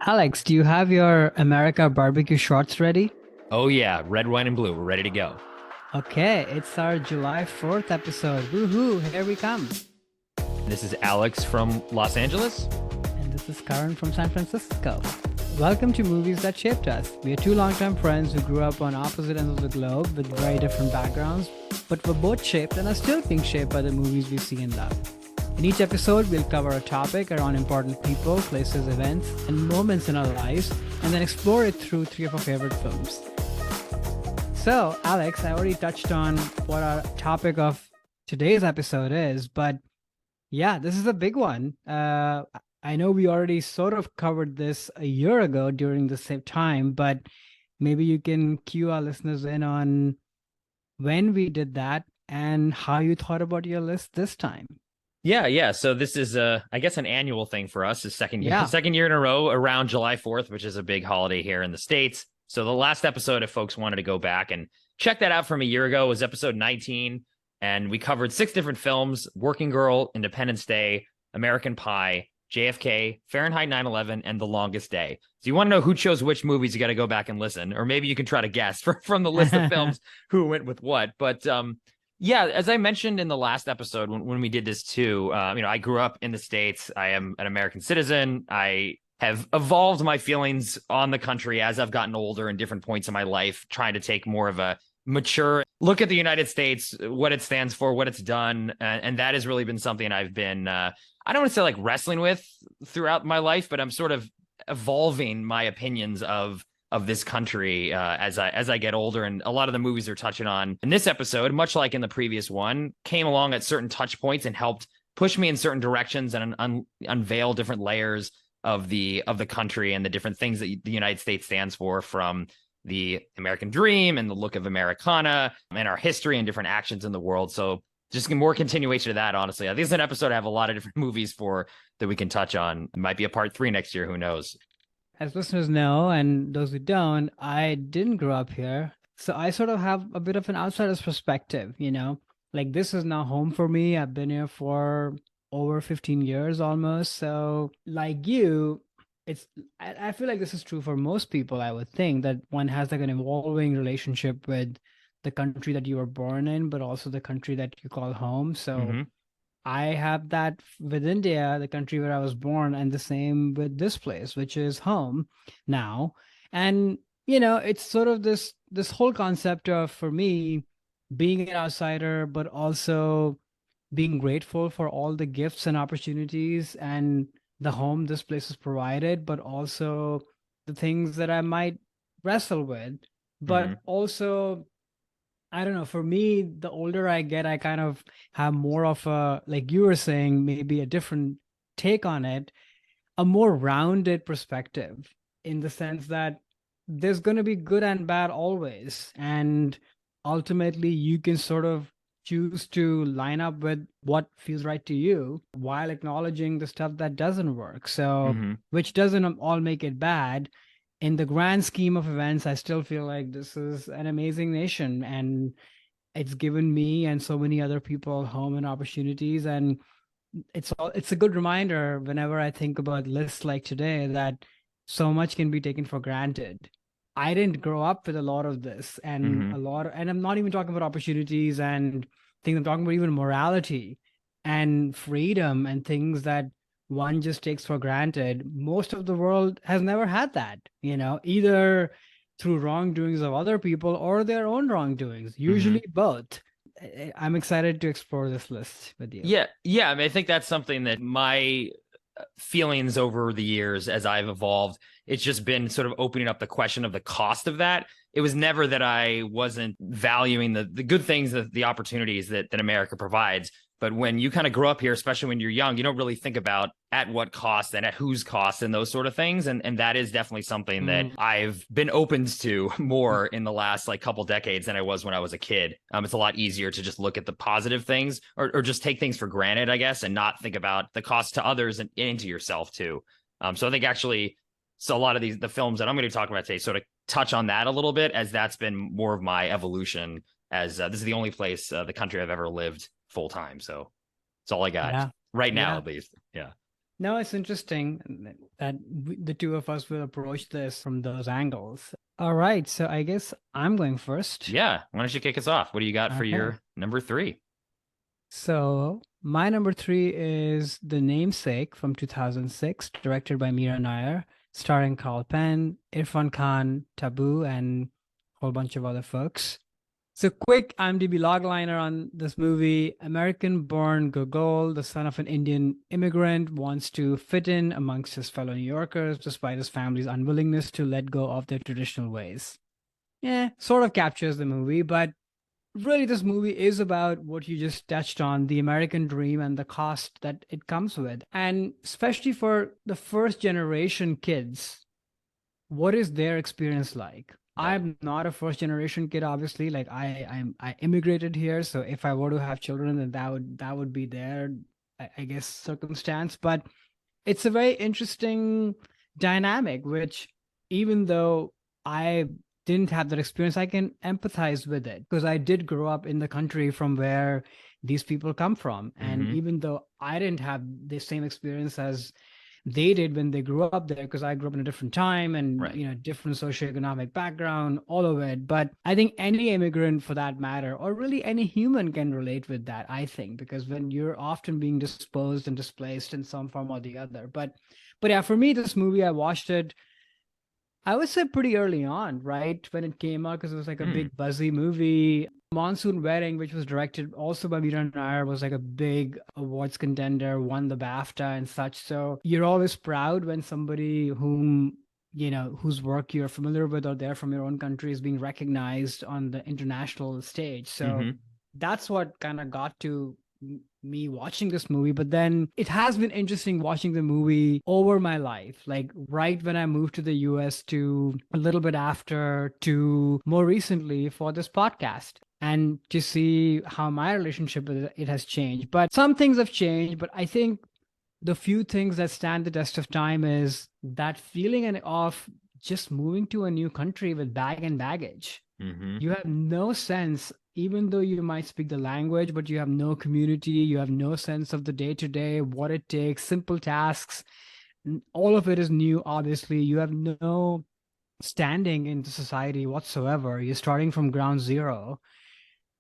Alex, do you have your America barbecue shorts ready? Oh yeah, red, white, and blue. We're ready to go. Okay, it's our July 4th episode. Woohoo, here we come. This is Alex from Los Angeles. And this is Karan from San Francisco. Welcome to Movies That Shaped Us. We are two longtime friends who grew up on opposite ends of the globe with very different backgrounds, but were both shaped and are still being shaped by the movies we see and love. In each episode, we'll cover a topic around important people, places, events, and moments in our lives, and then explore it through three of our favorite films. So, Alex, I already touched on what our topic of today's episode is, but yeah, this is a big one. I know we already sort of covered this a year ago during the same time, but maybe you can cue our listeners in on when we did that and how you thought about your list this time. Yeah. So this is I guess an annual thing for us. The second year, Yeah. second year in a row around July 4th, which is a big holiday here in the States. So the last episode, if folks wanted to go back and check that out from a year ago, was episode 19. And we covered six different films: Working Girl, Independence Day, American Pie, JFK, Fahrenheit 9/11, and The Longest Day. So you want to know who chose which movies, you got to go back and listen, or maybe you can try to guess from the list of films who went with what. But yeah, as I mentioned in the last episode when we did this too, I grew up in the States. I am an American citizen. I have evolved my feelings on the country as I've gotten older in different points in my life, trying to take more of a mature look at the United States, what it stands for, what it's done. And that has really been something I've been, I don't want to say like wrestling with throughout my life, but I'm sort of evolving my opinions of this country as I get older. And a lot of the movies they're touching on in this episode, much like in the previous one, came along at certain touch points and helped push me in certain directions and unveil different layers of the country and the different things that the United States stands for, from the American dream and the look of Americana and our history and different actions in the world. So just more continuation of that, honestly. I think it's an episode I have a lot of different movies for that we can touch on. It might be a part three next year. Who knows? As listeners know, and those who don't, I didn't grow up here. So I sort of have a bit of an outsider's perspective. Like this is now home for me. I've been here for over 15 years almost. So, like you, it's I feel like this is true for most people, I would think, that one has like an evolving relationship with the country that you were born in, but also the country that you call home. So Mm-hmm. I have that with India, the country where I was born, and the same with this place, which is home now. And it's sort of this whole concept of, for me, being an outsider, but also being grateful for all the gifts and opportunities and the home this place has provided, but also the things that I might wrestle with. Mm-hmm. But also, I don't know. For me, the older I get, I kind of have more of a, like you were saying, maybe a different take on it, a more rounded perspective, in the sense that there's going to be good and bad always. And ultimately, you can sort of choose to line up with what feels right to you while acknowledging the stuff that doesn't work. So, Mm-hmm. which doesn't all make it bad. In the grand scheme of events, I still feel like this is an amazing nation, and it's given me and so many other people home and opportunities. And it's a good reminder whenever I think about lists like today, that so much can be taken for granted. I didn't grow up with a lot of this, and Mm-hmm. and I'm not even talking about opportunities and things. I'm talking about even morality and freedom and things that one just takes for granted. Most of the world has never had that, either through wrongdoings of other people or their own wrongdoings, Mm-hmm. usually both. I'm excited to explore this list with you. Yeah. I mean, I think that's something that my feelings over the years as I've evolved, it's just been sort of opening up the question of the cost of that. It was never that I wasn't valuing the good things, the opportunities that America provides. But when you kind of grow up here, especially when you're young, you don't really think about at what cost and at whose cost and those sort of things. And that is definitely something that Mm. I've been open to more in the last like couple decades than I was when I was a kid. It's a lot easier to just look at the positive things, or just take things for granted, I guess, and not think about the cost to others and to yourself too. So I think actually, so a lot of the films that I'm going to talk about today sort of touch on that a little bit, as that's been more of my evolution, as this is the only place, the country I've ever lived full time. So it's all I got Yeah. right now, Yeah. at least. Yeah. No, it's interesting that the two of us will approach this from those angles. All right, so I guess I'm going first. Yeah. Why don't you kick us off? What do you got for Okay. your number three? So my number three is The Namesake from 2006, directed by Mira Nair, starring Carl Penn, Irfan Khan, Taboo, and a whole bunch of other folks. So quick IMDb logliner on this movie. American-born Gogol, the son of an Indian immigrant, wants to fit in amongst his fellow New Yorkers despite his family's unwillingness to let go of their traditional ways. Yeah, sort of captures the movie, but really this movie is about what you just touched on, the American dream and the cost that it comes with. And especially for the first generation kids, what is their experience like? Right. I'm not a first generation kid, obviously. Like I immigrated here, so if I were to have children, then that would be their, I guess, circumstance. But it's a very interesting dynamic, which even though I didn't have that experience, I can empathize with it because I did grow up in the country from where these people come from. And Mm-hmm. even though I didn't have the same experience as they did when they grew up there, because I grew up in a different time and Right. different socioeconomic background, all of it. But I think any immigrant for that matter, or really any human can relate with that, I think, because when you're often being disposed and displaced in some form or the other. But yeah, for me, this movie, I watched it, I would say pretty early on, right? When it came out, because it was like a Hmm. big buzzy movie. Monsoon Wedding, which was directed also by Mira Nair, was like a big awards contender, won the BAFTA and such. So you're always proud when somebody whose work you're familiar with or they're from your own country is being recognized on the international stage. So Mm-hmm. that's what kind of got to me watching this movie. But then it has been interesting watching the movie over my life, like right when I moved to the US, to a little bit after, to more recently for this podcast, and to see how my relationship with it has changed. But some things have changed, but I think the few things that stand the test of time is that feeling of just moving to a new country with bag and baggage. Mm-hmm. You have no sense, even though you might speak the language, but you have no community, you have no sense of the day to day, what it takes, simple tasks. All of it is new, obviously. You have no standing in the society whatsoever. You're starting from ground zero.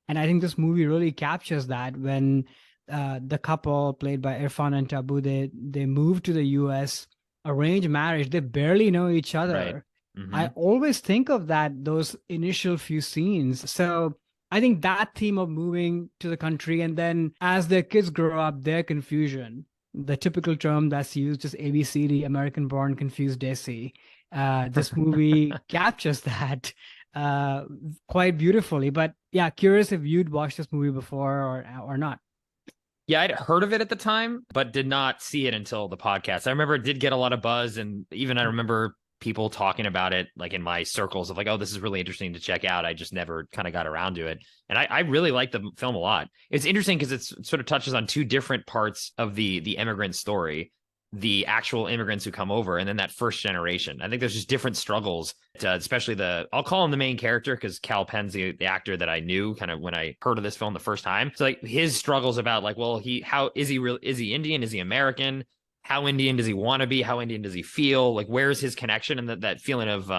And I think this movie really captures that when the couple played by Irfan and Tabu, they move to the US, arranged marriage, they barely know each Right. other. Mm-hmm. I always think of that, those initial few scenes. So I think that theme of moving to the country and then as their kids grow up, their confusion, the typical term that's used is ABCD, American born confused Desi. This movie captures that uh, quite beautifully. But yeah, curious if you'd watched this movie before or not. Yeah, I'd heard of it at the time, but did not see it until the podcast. I remember it did get a lot of buzz, and even I remember people talking about it like in my circles of like, oh, this is really interesting to check out. I just never kind of got around to it. And I really like the film a lot. It's interesting because it sort of touches on two different parts of the immigrant story, the actual immigrants who come over, and then that first generation. I think there's just different struggles, especially I'll call him the main character because Cal Penn's the actor that I knew kind of when I heard of this film the first time. So like his struggles about like, well, how is he real? Is he Indian? Is he American? How Indian does he want to be? How Indian does he feel? Like, where's his connection? And that feeling of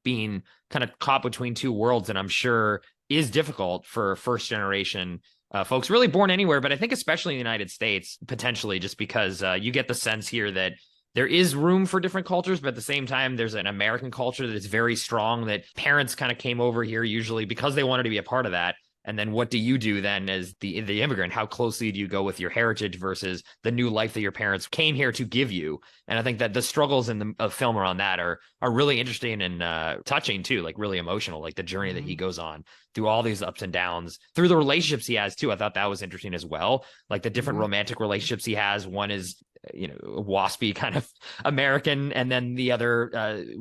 being kind of caught between two worlds. And I'm sure is difficult for first generation folks really born anywhere, but I think especially in the United States, potentially just because you get the sense here that there is room for different cultures, but at the same time, there's an American culture that is very strong that parents kind of came over here usually because they wanted to be a part of that. And then what do you do then as the immigrant? How closely do you go with your heritage versus the new life that your parents came here to give you? And I think that the struggles in the film around that are really interesting and touching too, like really emotional, like the journey that he Mhm. goes on through all these ups and downs, through the relationships he has too. I thought that was interesting as well. Like the different Mhm. romantic relationships he has. One is waspy kind of American, and then the other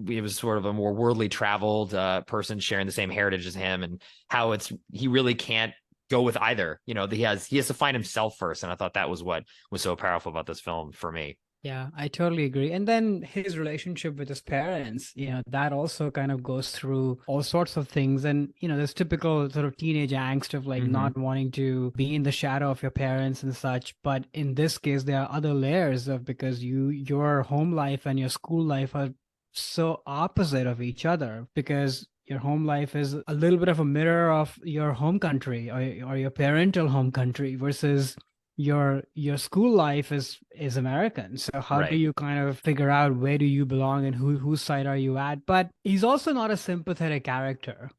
it was sort of a more worldly traveled person sharing the same heritage as him, and how he really can't go with either. He has to find himself first, and I thought that was what was so powerful about this film for me. Yeah, I totally agree. And then his relationship with his parents, that also kind of goes through all sorts of things. And, there's typical sort of teenage angst of like Hmm. not wanting to be in the shadow of your parents and such. But in this case, there are other layers of because your home life and your school life are so opposite of each other because your home life is a little bit of a mirror of your home country or your parental home country versus your school life is American. So how do Right. you kind of figure out where do you belong and whose side are you at? But he's also not a sympathetic character.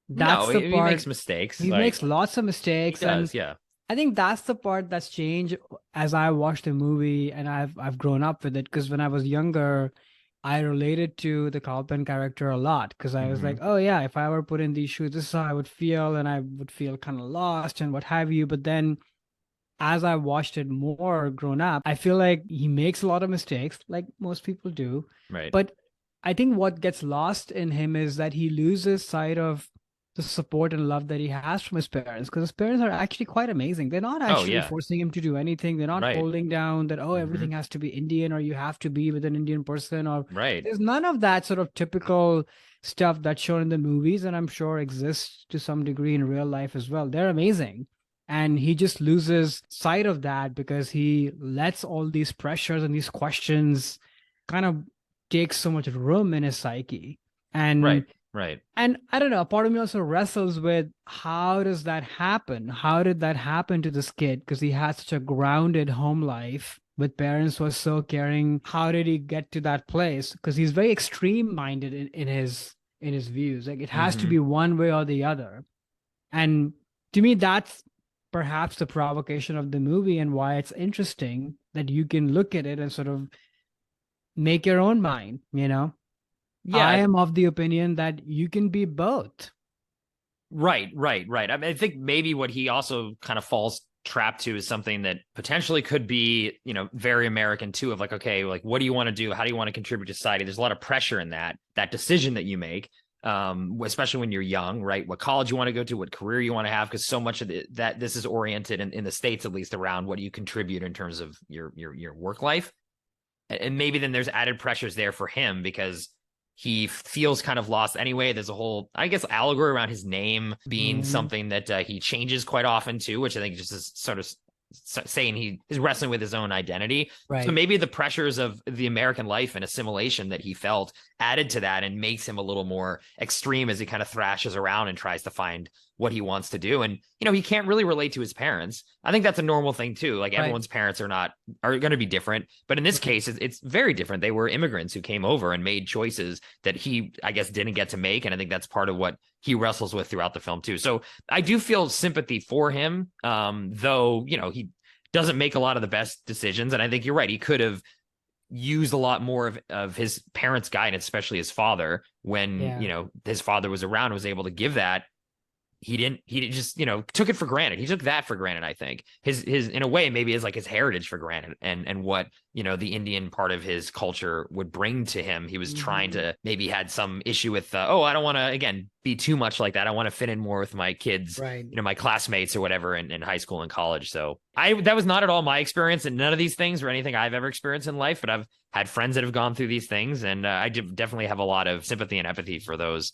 No, That's the he part. makes mistakes. He makes Like lots of he mistakes, and does. Yeah. I think that's the part that's changed as I watched the movie and I've grown up with it. Because when I was younger, I related to the Carlton character a lot because I was Hmm. like, oh yeah, if I were put in these shoes, this is how I would feel, and I would feel kind of lost and what have you. But then as I watched it more grown up, I feel like he makes a lot of mistakes, like most people do. Right. But I think what gets lost in him is that he loses sight of the support and love that he has from his parents, because his parents are actually quite amazing. They're not Oh actually yeah. forcing him to do anything. They're not Right. holding down that, oh, Hmm. everything has to be Indian or you have to be with an Indian person, or Right. there's none of that sort of typical stuff that's shown in the movies and I'm sure exists to some degree in real life as well. They're amazing, and he just loses sight of that because he lets all these pressures and these questions kind of take so much room in his psyche. Right. and Right. and I don't know, a part of me also wrestles with how does that happen, how did that happen to this kid, because he had such a grounded home life with parents who are so caring. How did he get to that place? Because he's very extreme minded in his views, like it has to Hmm. be one way or the other. And to me, that's perhaps the provocation of the movie and why it's interesting that you can look at it and sort of make your own mind. I Yeah. am of the opinion that you can be both. Right, right, right. I mean, I think maybe what he also kind of falls trapped to is something that potentially could be, very American too, of like, okay, like what do you want to do? How do you want to contribute to society? There's a lot of pressure in that decision that you make. Especially when you're young, right? What college you want to go to, what career you want to have, because so much of that this is oriented in the States, at least, around what you contribute in terms of your work life. And maybe then there's added pressures there for him because he feels kind of lost anyway. There's a whole, I guess, allegory around his name being Mm, something that he changes quite often too, which I think just is sort of saying he is wrestling with his own identity. So right. maybe the pressures of the American life and assimilation that he felt added to that and makes him a little more extreme as he kind of thrashes around and tries to find what he wants to do. And he can't really relate to his parents. I think that's a normal thing too. Like Right. everyone's parents are going to be different, but in this Right. case, it's very different. They were immigrants who came over and made choices that he, I guess, didn't get to make, and I think that's part of what he wrestles with throughout the film too. So I do feel sympathy for him, though he doesn't make a lot of the best decisions, and I think you're right. He could have used a lot more of his parents' guidance, especially his father, when Yeah. his father was around and was able to give that. He just took it for granted. He took that for granted. I think his in a way maybe is like his heritage for granted, and what the Indian part of his culture would bring to him. He was trying Hmm. to, maybe had some issue with, oh, I don't want to again be too much like that. I want to fit in more with my kids, Right. my classmates or whatever in high school and college. So that was not at all my experience, and none of these things or anything I've ever experienced in life, but I've had friends that have gone through these things, and I definitely have a lot of sympathy and empathy for those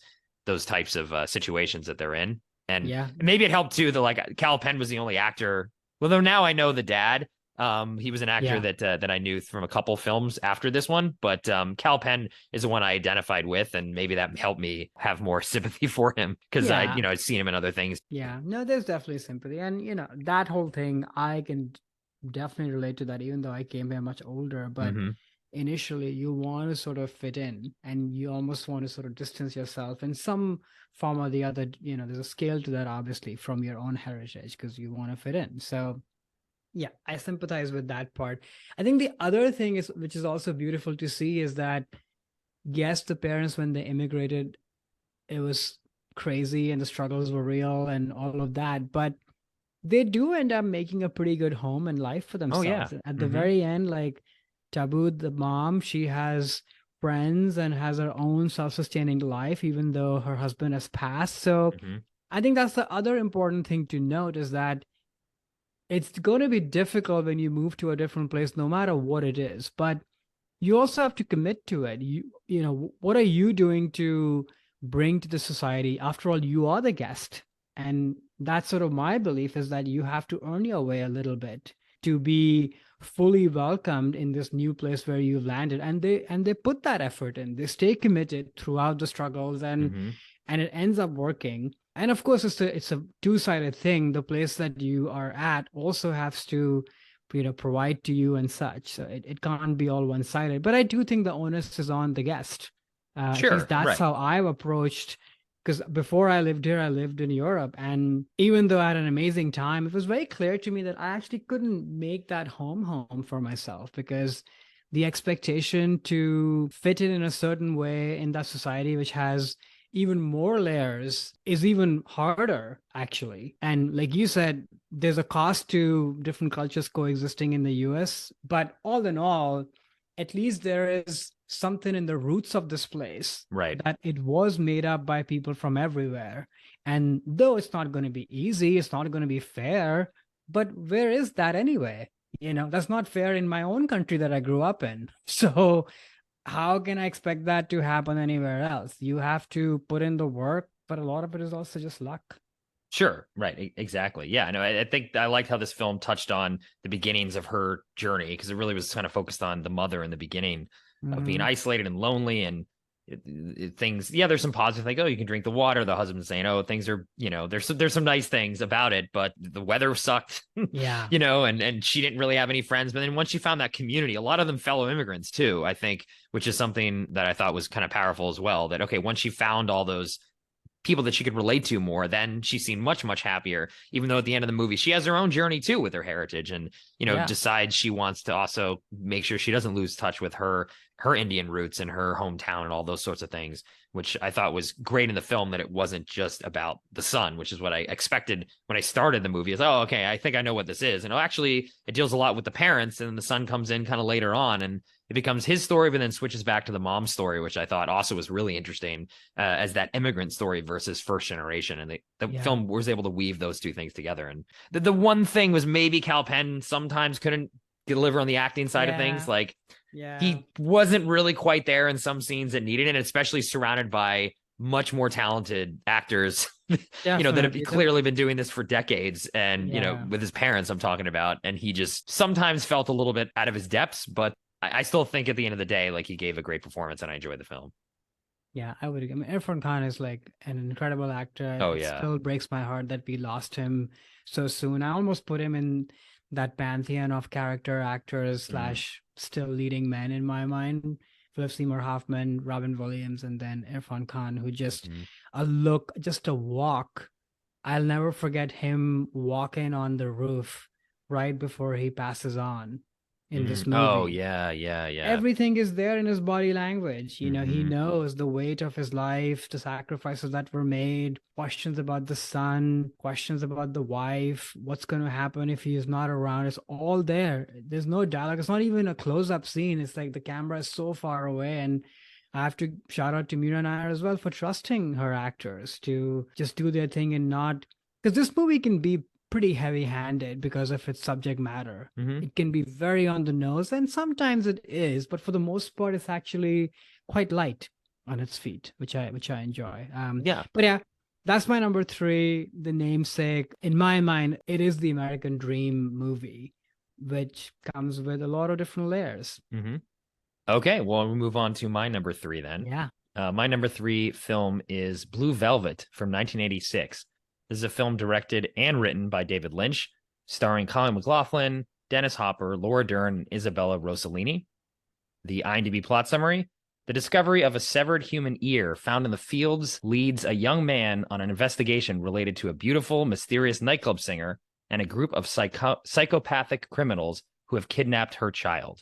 types of situations that they're in. And Yeah. maybe it helped too that like Cal Penn was the only actor. Well, though now I know the dad. He was an actor Yeah. that I knew from a couple films after this one, but Cal Penn is the one I identified with, and maybe that helped me have more sympathy for him because I, Yeah. I'd seen him in other things. Yeah. No, there's definitely sympathy. And, that whole thing, I can definitely relate to that, even though I came here much older. But Hmm. initially, you want to sort of fit in and you almost want to sort of distance yourself in some form or the other. There's a scale to that, obviously, from your own heritage because you want to fit in. So, yeah, I sympathize with that part. I think the other thing is, which is also beautiful to see, is that yes, the parents, when they immigrated, it was crazy and the struggles were real and all of that. But they do end up making a pretty good home and life for Oh yeah. themselves. At the Hmm. very end, like Tabu, the mom, she has friends and has her own self-sustaining life, even though her husband has passed. So Hmm. I think that's the other important thing to note is that it's going to be difficult when you move to a different place, no matter what it is. But you also have to commit to it. You know, what are you doing to bring to the society? After all, you are the guest. And that's sort of my belief, is that you have to earn your way a little bit to be fully welcomed in this new place where you've landed. And they put that effort in. They stay committed throughout the struggles, Hmm. and it ends up working. And of course, it's a two-sided thing. The place that you are at also has to, provide to you and such. So it can't be all one-sided. But I do think the onus is on the guest. At least Sure, that's right. how I've approached. Because before I lived here, I lived in Europe, and even though I had an amazing time, it was very clear to me that I actually couldn't make that home for myself, because the expectation to fit in a certain way in that society, which has even more layers, is even harder, actually. And like you said, there's a cost to different cultures coexisting in the US, but all in all, at least there is something in the roots of this place, Right. that it was made up by people from everywhere. And though it's not going to be easy, it's not going to be fair, but where is that anyway? That's not fair in my own country that I grew up in. So how can I expect that to happen anywhere else? You have to put in the work, but a lot of it is also just luck. Sure. Right. Exactly. Yeah. No, I think I liked how this film touched on the beginnings of her journey, because it really was kind of focused on the mother in the beginning of being Hmm. isolated and lonely, and things. Yeah, there's some positive, like, oh, you can drink the water. The husband's saying, oh, things are, there's some nice things about it, but the weather sucked, Yeah. and she didn't really have any friends. But then once she found that community, a lot of them fellow immigrants too, I think, which is something that I thought was kind of powerful as well. That okay, once she found all those people that she could relate to more, then she seemed much, much happier. Even though at the end of the movie, she has her own journey too with her heritage, and Yeah. decides she wants to also make sure she doesn't lose touch with her Indian roots and her hometown and all those sorts of things, which I thought was great in the film, that it wasn't just about the son, which is what I expected when I started the movie. Is, oh, okay, I think I know what this is. And actually, it deals a lot with the parents, and the son comes in kind of later on, and it becomes his story, but then switches back to the mom's story, which I thought also was really interesting, as that immigrant story versus first generation. And the Yeah. film was able to weave those two things together. And the one thing was maybe Cal Penn sometimes couldn't deliver on the acting side of things. Yeah. Like, Yeah. he wasn't really quite there in some scenes that needed it, especially surrounded by much more talented actors, that have Definitely. clearly been doing this for decades. And, Yeah. with his parents, I'm talking about. And he just sometimes felt a little bit out of his depths, but I still think at the end of the day, like, he gave a great performance and I enjoyed the film. Yeah, I would agree. I mean, Irfan Khan is like an incredible actor. Oh, It yeah. still breaks my heart that we lost him so soon. I almost put him in that pantheon of character actors Mm-hmm. slash still leading men in my mind. Philip Seymour Hoffman, Robin Williams, and then Irfan Khan, who just Mm-hmm. a look, just a walk. I'll never forget him walking on the roof right before he passes on in Mm-hmm. this Oh, movie. yeah. Yeah. Yeah. Everything is there in his body language. He Mm-hmm. knows the weight of his life, the sacrifices that were made, questions about the son, questions about the wife, what's going to happen if he is not around. It's all there. There's no dialogue. It's not even a close-up scene. It's like the camera is so far away. And I have to shout out to Mira Nair as well for trusting her actors to just do their thing and not, because this movie can be pretty heavy-handed because of its subject matter. Mm-hmm. It can be very on the nose, and sometimes it is, but for the most part, it's actually quite light on its feet, which I enjoy. Yeah. But yeah, that's my number three, The Namesake. In my mind, it is the American Dream movie, which comes with a lot of different layers. Mm-hmm. Okay, well, we'll move on to my number three then. Yeah. My number three film is Blue Velvet from 1986. This is a film directed and written by David Lynch, starring Colin McLaughlin, Dennis Hopper, Laura Dern, and Isabella Rossellini. The IMDb plot summary: the discovery of a severed human ear found in the fields leads a young man on an investigation related to a beautiful, mysterious nightclub singer and a group of psychopathic criminals who have kidnapped her child.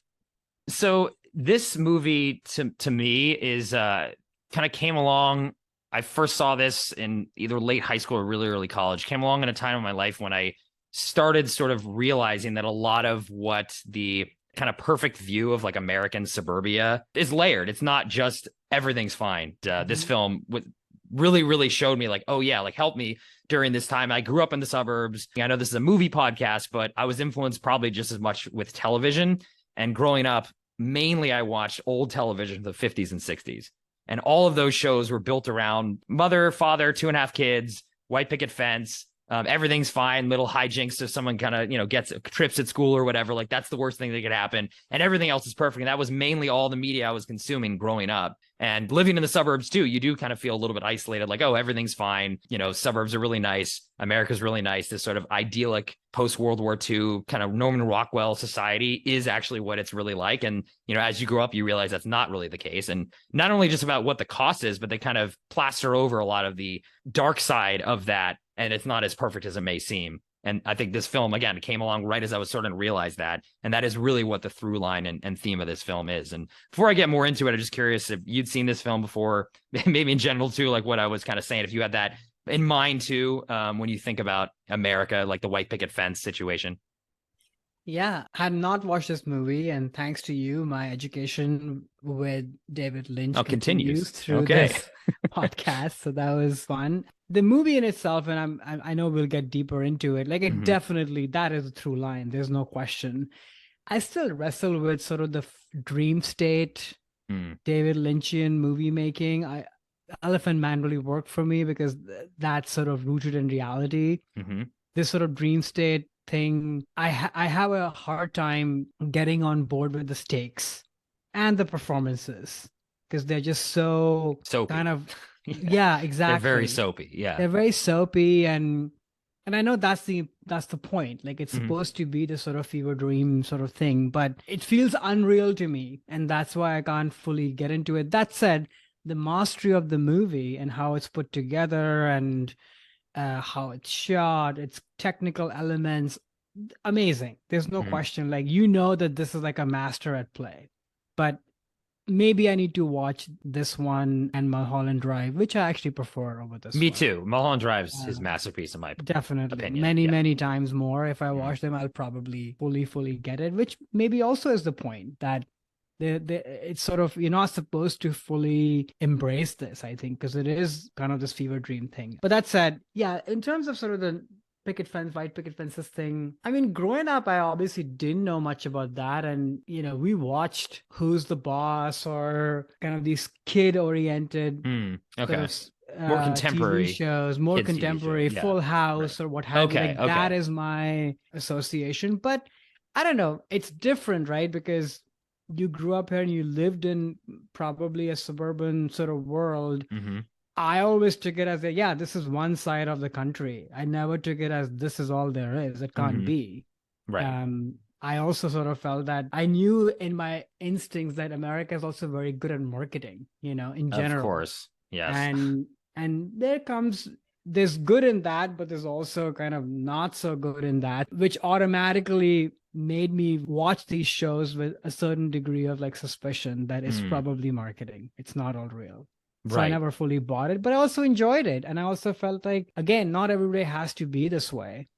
So this movie to me is kind of came along. I first saw this in either late high school or really early college. Came along in a time in my life when I started sort of realizing that a lot of what the kind of perfect view of like American suburbia is layered. It's not just everything's fine. This Mhm. film with really, really showed me like, oh yeah, like help me during this time. I grew up in the suburbs. I know this is a movie podcast, but I was influenced probably just as much with television. And growing up, mainly I watched old television, the 50s and 60s. And all of those shows were built around mother, father, two and a half kids, white picket fence. Everything's fine. Little hijinks if someone kind of, gets trips at school or whatever. Like that's the worst thing that could happen. And everything else is perfect. And that was mainly all the media I was consuming growing up. And living in the suburbs too, you do kind of feel a little bit isolated, like, oh, everything's fine. Suburbs are really nice. America's really nice. This sort of idyllic post World War II kind of Norman Rockwell society is actually what it's really like. And, as you grow up, you realize that's not really the case. And not only just about what the cost is, but they kind of plaster over a lot of the dark side of that. And it's not as perfect as it may seem. And I think this film, again, came along right as I was starting to realize that. And that is really what the through line and theme of this film is. And before I get more into it, I'm just curious if you'd seen this film before, maybe in general too, like what I was kind of saying, if you had that in mind too, when you think about America, like the white picket fence situation. Yeah, I had not watched this movie, and thanks to you, my education with David Lynch continues through this podcast. So that was fun. The movie in itself, and I know we'll get deeper into it. Like it definitely, that is a through line. There's no question. I still wrestle with sort of the dream state, David Lynchian movie making. Elephant Man really worked for me because that's sort of rooted in reality. This sort of dream state thing, I have a hard time getting on board with the stakes and the performances because they're just so soapy. Kind of yeah, exactly. They're very soapy. Yeah, they're very soapy, and I know that's the point. Like it's supposed to be the sort of fever dream sort of thing, but it feels unreal to me, and that's why I can't fully get into it. That said, the mastery of the movie and how it's put together and how it's shot, its technical elements, amazing. There's no question. Like, that this is like a master at play. But maybe I need to watch this one and Mulholland Drive, which I actually prefer over this Me one. too. Mulholland Drive is his masterpiece in my definitely opinion. Many times more. If I watch them, I'll probably fully get it, which maybe also is the point that it's sort of, you're not supposed to fully embrace this, I think, because it is kind of this fever dream thing. But that said, yeah, in terms of sort of the white picket fences thing, I mean, growing up, I obviously didn't know much about that. And, we watched Who's the Boss or kind of these kid-oriented sort of more contemporary TV shows, more contemporary, Full House or what have you. Like that is my association. But I don't know, it's different, right? Because you grew up here and you lived in probably a suburban sort of world. I always took it as this is one side of the country. I never took it as this is all there is. It can't be. Right. I also sort of felt that I knew in my instincts that America is also very good at marketing, in general. Of course. Yes. And there's good in that, but there's also kind of not so good in that, which automatically made me watch these shows with a certain degree of like suspicion that it's probably marketing. It's not all real. So I never fully bought it, but I also enjoyed it. And I also felt like, again, not every day has to be this way.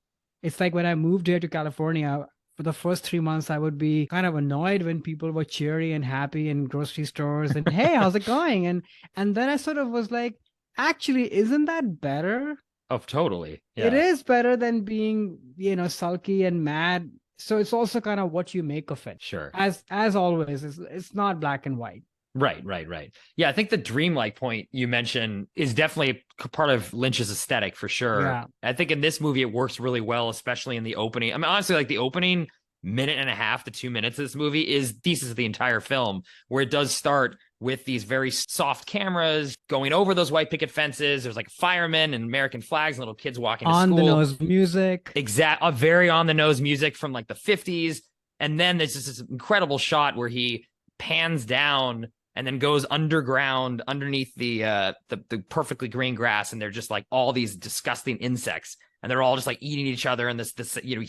It's like when I moved here to California, for the first 3 months, I would be kind of annoyed when people were cheery and happy in grocery stores and, hey, how's it going? And then I sort of was like, actually, isn't that better? Oh, totally. Yeah. It is better than being, sulky and mad. So it's also kind of what you make of it. Sure. As always, it's not black and white. Right. Yeah, I think the dreamlike point you mentioned is definitely part of Lynch's aesthetic for sure. Yeah. I think in this movie it works really well, especially in the opening. I mean, honestly, like the opening minute and a half to 2 minutes of this movie is thesis of the entire film, where it does start with these very soft cameras going over those white picket fences. There's like firemen and American flags and little kids walking to school. On the nose music. A very on the nose music from like the 50s. And then there's just this incredible shot where he pans down and then goes underground underneath the perfectly green grass, and they're just like all these disgusting insects, and they're all just like eating each other, and this you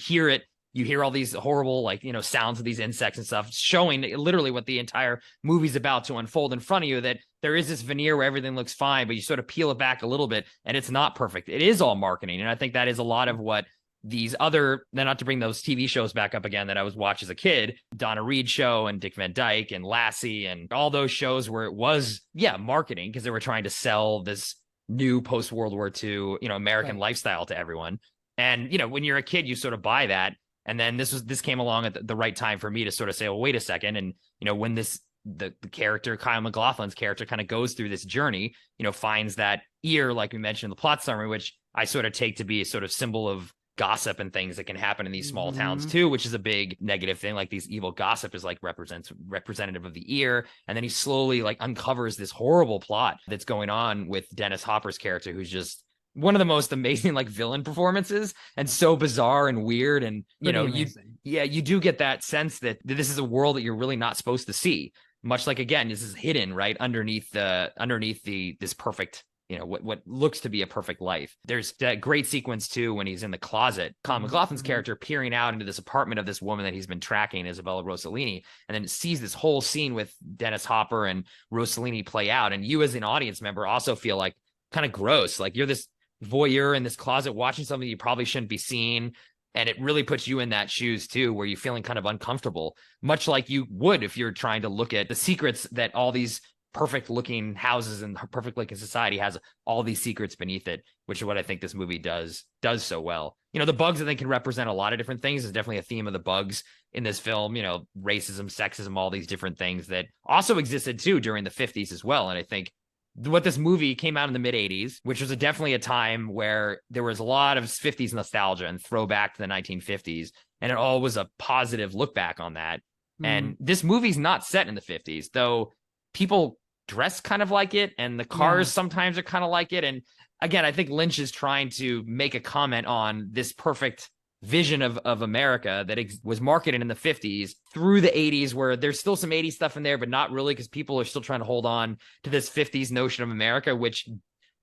hear all these horrible sounds of these insects and stuff, showing literally what the entire movie's about to unfold in front of you, that there is this veneer where everything looks fine, but you sort of peel it back a little bit and it's not perfect. It is all marketing, and I think that is a lot of what these other, not to bring those TV shows back up again that I was watching as a kid, Donna Reed show and Dick Van Dyke and Lassie and all those shows where it was, marketing, because they were trying to sell this new post World War II, American Right. lifestyle to everyone. And when you're a kid, you sort of buy that. And then this came along at the right time for me to sort of say, well, wait a second. And when the character Kyle MacLachlan's character kind of goes through this journey, finds that ear, like we mentioned in the plot summary, which I sort of take to be a sort of symbol of gossip and things that can happen in these small towns Hmm. too, which is a big negative thing. Like these evil gossip is like representative of the ear. And then he slowly like uncovers this horrible plot that's going on with Dennis Hopper's character, who's just one of the most amazing like villain performances and so bizarre and weird. And Pretty amazing. you do get that sense that this is a world that you're really not supposed to see. Much like, again, this is hidden right underneath this perfect, what looks to be a perfect life. There's that great sequence too when he's in the closet, Colin MacLachlan's Hmm. character peering out into this apartment of this woman that he's been tracking, Isabella Rossellini, and then sees this whole scene with Dennis Hopper and Rossellini play out. And you as an audience member also feel like kind of gross, like you're this voyeur in this closet watching something you probably shouldn't be seeing. And it really puts you in that shoes too, where you're feeling kind of uncomfortable, much like you would if you're trying to look at the secrets that all these perfect looking houses and perfect looking society has, all these secrets beneath it, which is what I think this movie does so well. The bugs I think can represent a lot of different things. There's definitely a theme of the bugs in this film, racism, sexism, all these different things that also existed too during the 50s as well. And I think what this movie came out in the mid 80s, which was definitely a time where there was a lot of 50s nostalgia and throwback to the 1950s. And it all was a positive look back on that. Hmm. And this movie's not set in the 50s, though people dress kind of like it. And the cars Yeah. sometimes are kind of like it. And again, I think Lynch is trying to make a comment on this perfect vision of America that was marketed in the 50s through the 80s, where there's still some 80s stuff in there, but not really, because people are still trying to hold on to this 50s notion of America, which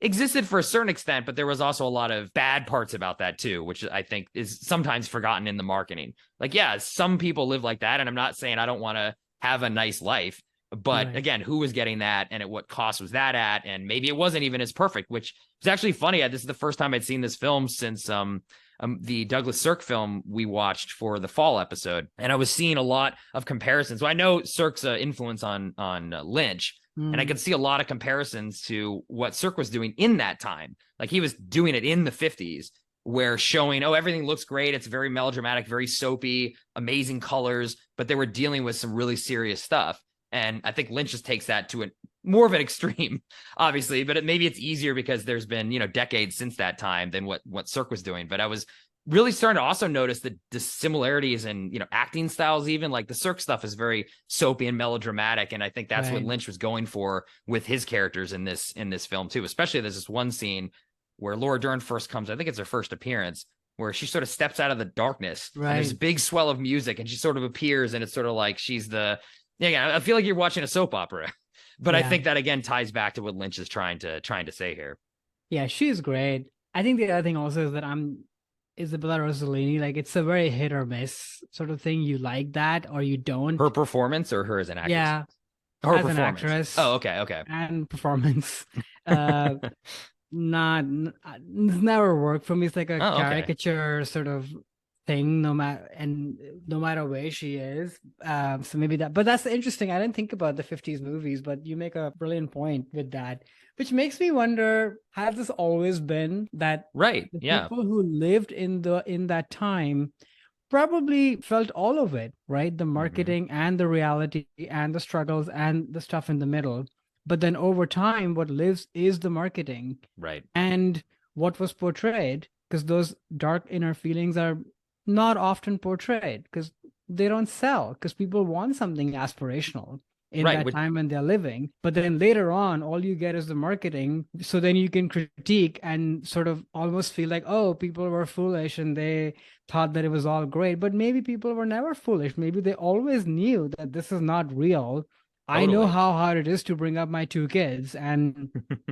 existed for a certain extent, but there was also a lot of bad parts about that too, which I think is sometimes forgotten in the marketing. Like, yeah, some people live like that, and I'm not saying I don't want to have a nice life, but Right. again, who was getting that and at what cost was that at? And maybe it wasn't even as perfect, which is actually funny. This is the first time I'd seen this film since the Douglas Sirk film we watched for the fall episode, and I was seeing a lot of comparisons. So I know Sirk's influence on Lynch, and I Hmm. could see a lot of comparisons to what Sirk was doing in that time. Like he was doing it in the 50s, where showing, oh, everything looks great. It's very melodramatic, very soapy, amazing colors, but they were dealing with some really serious stuff. And I think Lynch just takes that to more of an extreme, obviously, but maybe it's easier because there's been, decades since that time than what Sirk was doing. But I was really starting to also notice the similarities in, acting styles. Even like the Sirk stuff is very soapy and melodramatic. And I think that's what Right. Lynch was going for with his characters in this film too. Especially there's this one scene where Laura Dern first comes, I think it's her first appearance, where she sort of steps out of the darkness and there's a Right. big swell of music and she sort of appears, and it's sort of like she's yeah, I feel like you're watching a soap opera. But I Yeah. think that again ties back to what Lynch is trying to say here. Yeah, she's great. I think the other thing also is that Isabella Rossellini. Like it's a very hit or miss sort of thing. You like that or you Her don't. performance or her as an actress? Yeah, Her as an performance. Oh, actress okay, okay. and performance. Uh, it's never worked for me. It's like a Oh, okay. caricature sort of thing, no matter where she is. So maybe that, but that's interesting. I didn't think about the 50s movies, but you make a brilliant point with that, which makes me wonder, has this always been that Right. the Yeah. people who lived in that time probably felt all of it, right? The Hmm. marketing and the reality and the struggles and the stuff in the middle. But then over time, what lives is the marketing Right. and what was portrayed, because those dark inner feelings are not often portrayed because they don't sell, because people want something aspirational in Right. that time when they're living. But then later on, all you get is the marketing. So then you can critique and sort of almost feel like, oh, people were foolish and they thought that it was all great. But maybe people were never foolish. Maybe they always knew that this is not real. I know Totally. how hard it is to bring up my two kids and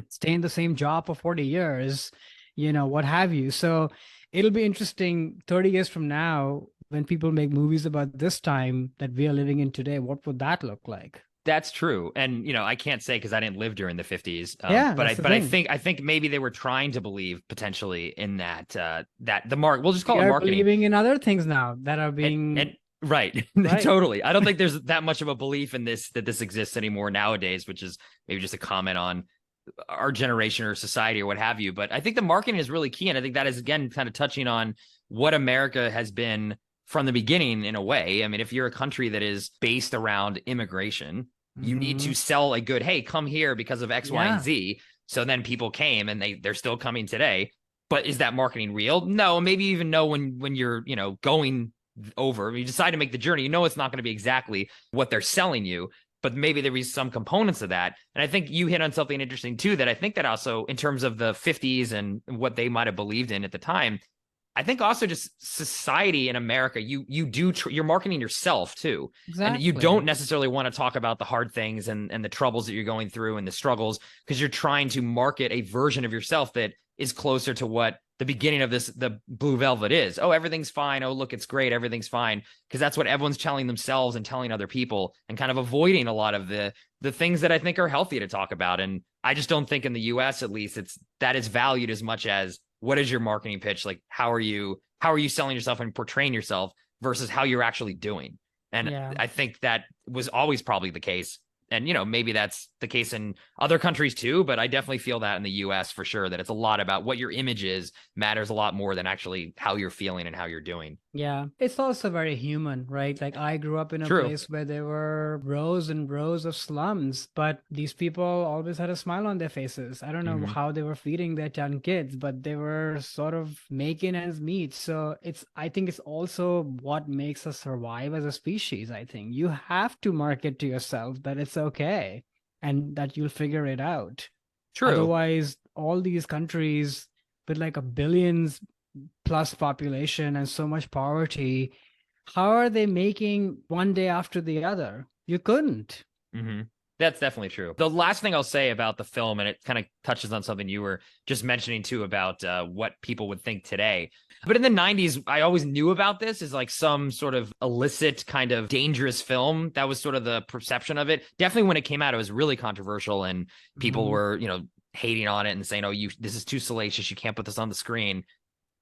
stay in the same job for 40 years, what have you. So it'll be interesting 30 years from now when people make movies about this time that we are living in today. What would that look like? That's true. And I can't say because I didn't live during the 50s. Yeah, But that's I the but I thing. think I think maybe they were trying to believe potentially in that the mark. We'll just We call it are marketing. believing in other things now that are And being right. right. Totally. I don't think there's that much of a belief in this that this exists anymore nowadays, which is maybe just a comment on our generation or society or what have you. But I think the marketing is really key. And I think that is, again, kind of touching on what America has been from the beginning in a way. I mean, if you're a country that is based around immigration, you need to sell a good, hey, come here because of X, Y, and Yeah, Z. So then people came and they're still coming today. But is that marketing real? No. Maybe even no when you're, going over, you decide to make the journey, it's not going to be exactly what they're selling you, but maybe there is some components of that. And I think you hit on something interesting too, that I think that also in terms of the 50s and what they might have believed in at the time, I think also just society in America, you're marketing yourself too. And you don't exactly. necessarily want to talk about the hard things and the troubles that you're going through and the struggles, because you're trying to market a version of yourself that is closer to what the beginning of the Blue Velvet is. Oh, everything's fine. Oh, look, it's great. Everything's fine. Because that's what everyone's telling themselves and telling other people, and kind of avoiding a lot of the things that I think are healthy to talk about. And I just don't think in the US, at least, that is valued as much as what is your marketing pitch? Like, how are you selling yourself and portraying yourself versus how you're actually doing? And Yeah. I think that was always probably the case. And, maybe that's the case in other countries too, but I definitely feel that in the US for sure, that it's a lot about what your image is matters a lot more than actually how you're feeling and how you're doing. Yeah, it's also very human, right? Like I grew up in a True. place where there were rows and rows of slums, but these people always had a smile on their faces. I don't know Mm-hmm. how they were feeding their 10 kids, but they were sort of making ends meet. So I think it's also what makes us survive as a species. I think you have to market to yourself that it's okay and that you'll figure it out. True. Otherwise, all these countries with like a billions plus population and so much poverty, how are they making one day after the other? You couldn't. Mm-hmm. That's definitely true. The last thing I'll say about the film, and it kind of touches on something you were just mentioning too about what people would think today. But in the 90s, I always knew about this as like some sort of illicit, kind of dangerous film. That was sort of the perception of it. Definitely when it came out, it was really controversial, and people Mhm. were, hating on it and saying, "Oh, this is too salacious. You can't put this on the screen."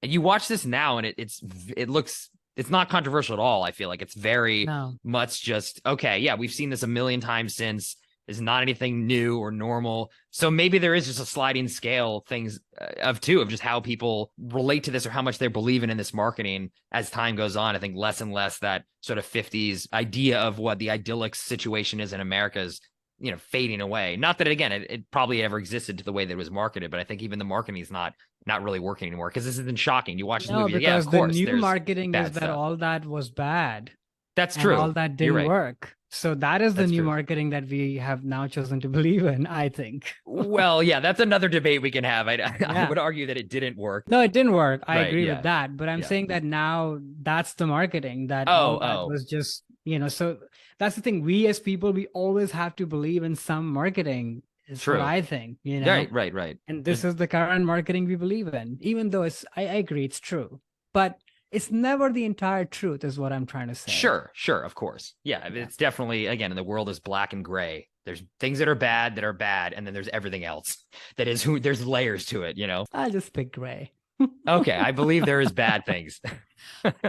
And you watch this now, and it's not controversial at all. I feel like it's very No. much just, okay, yeah, we've seen this a million times since. Is not anything new or normal. So maybe there is just a sliding scale things of just how people relate to this or how much they're believing in this marketing as time goes on. I think less and less that sort of 50s idea of what the idyllic situation is in America is, fading away. Not that, again, it probably ever existed to the way that it was marketed, but I think even the marketing is not really working anymore, because this has been shocking. You watch this No, movie, yeah, of because the course, new there's marketing is bad that stuff. all that was bad That's and all true. that You're didn't right. work. So that is the That's new true. marketing that we have now chosen to believe in, I think. Well, yeah, that's another debate we can have. I Yeah. would argue that it didn't work. No, it didn't work. I Right. agree with Yeah. that. But I'm Yeah. saying that now that's the marketing, that all Oh, that oh, was just, so that's the thing. We as people, we always have to believe in some marketing, is what true. I think. Right. Right. Right. And There's this is the current marketing we believe in, even though I agree it's true. But it's never the entire truth, is what I'm trying to say. Sure. Sure. Of course. Yeah. I mean, Yeah. it's definitely, again, in the world is black and gray. There's things that are bad, and then there's everything else that is who there's layers to it. I'll just pick gray. Okay. I believe there is bad things.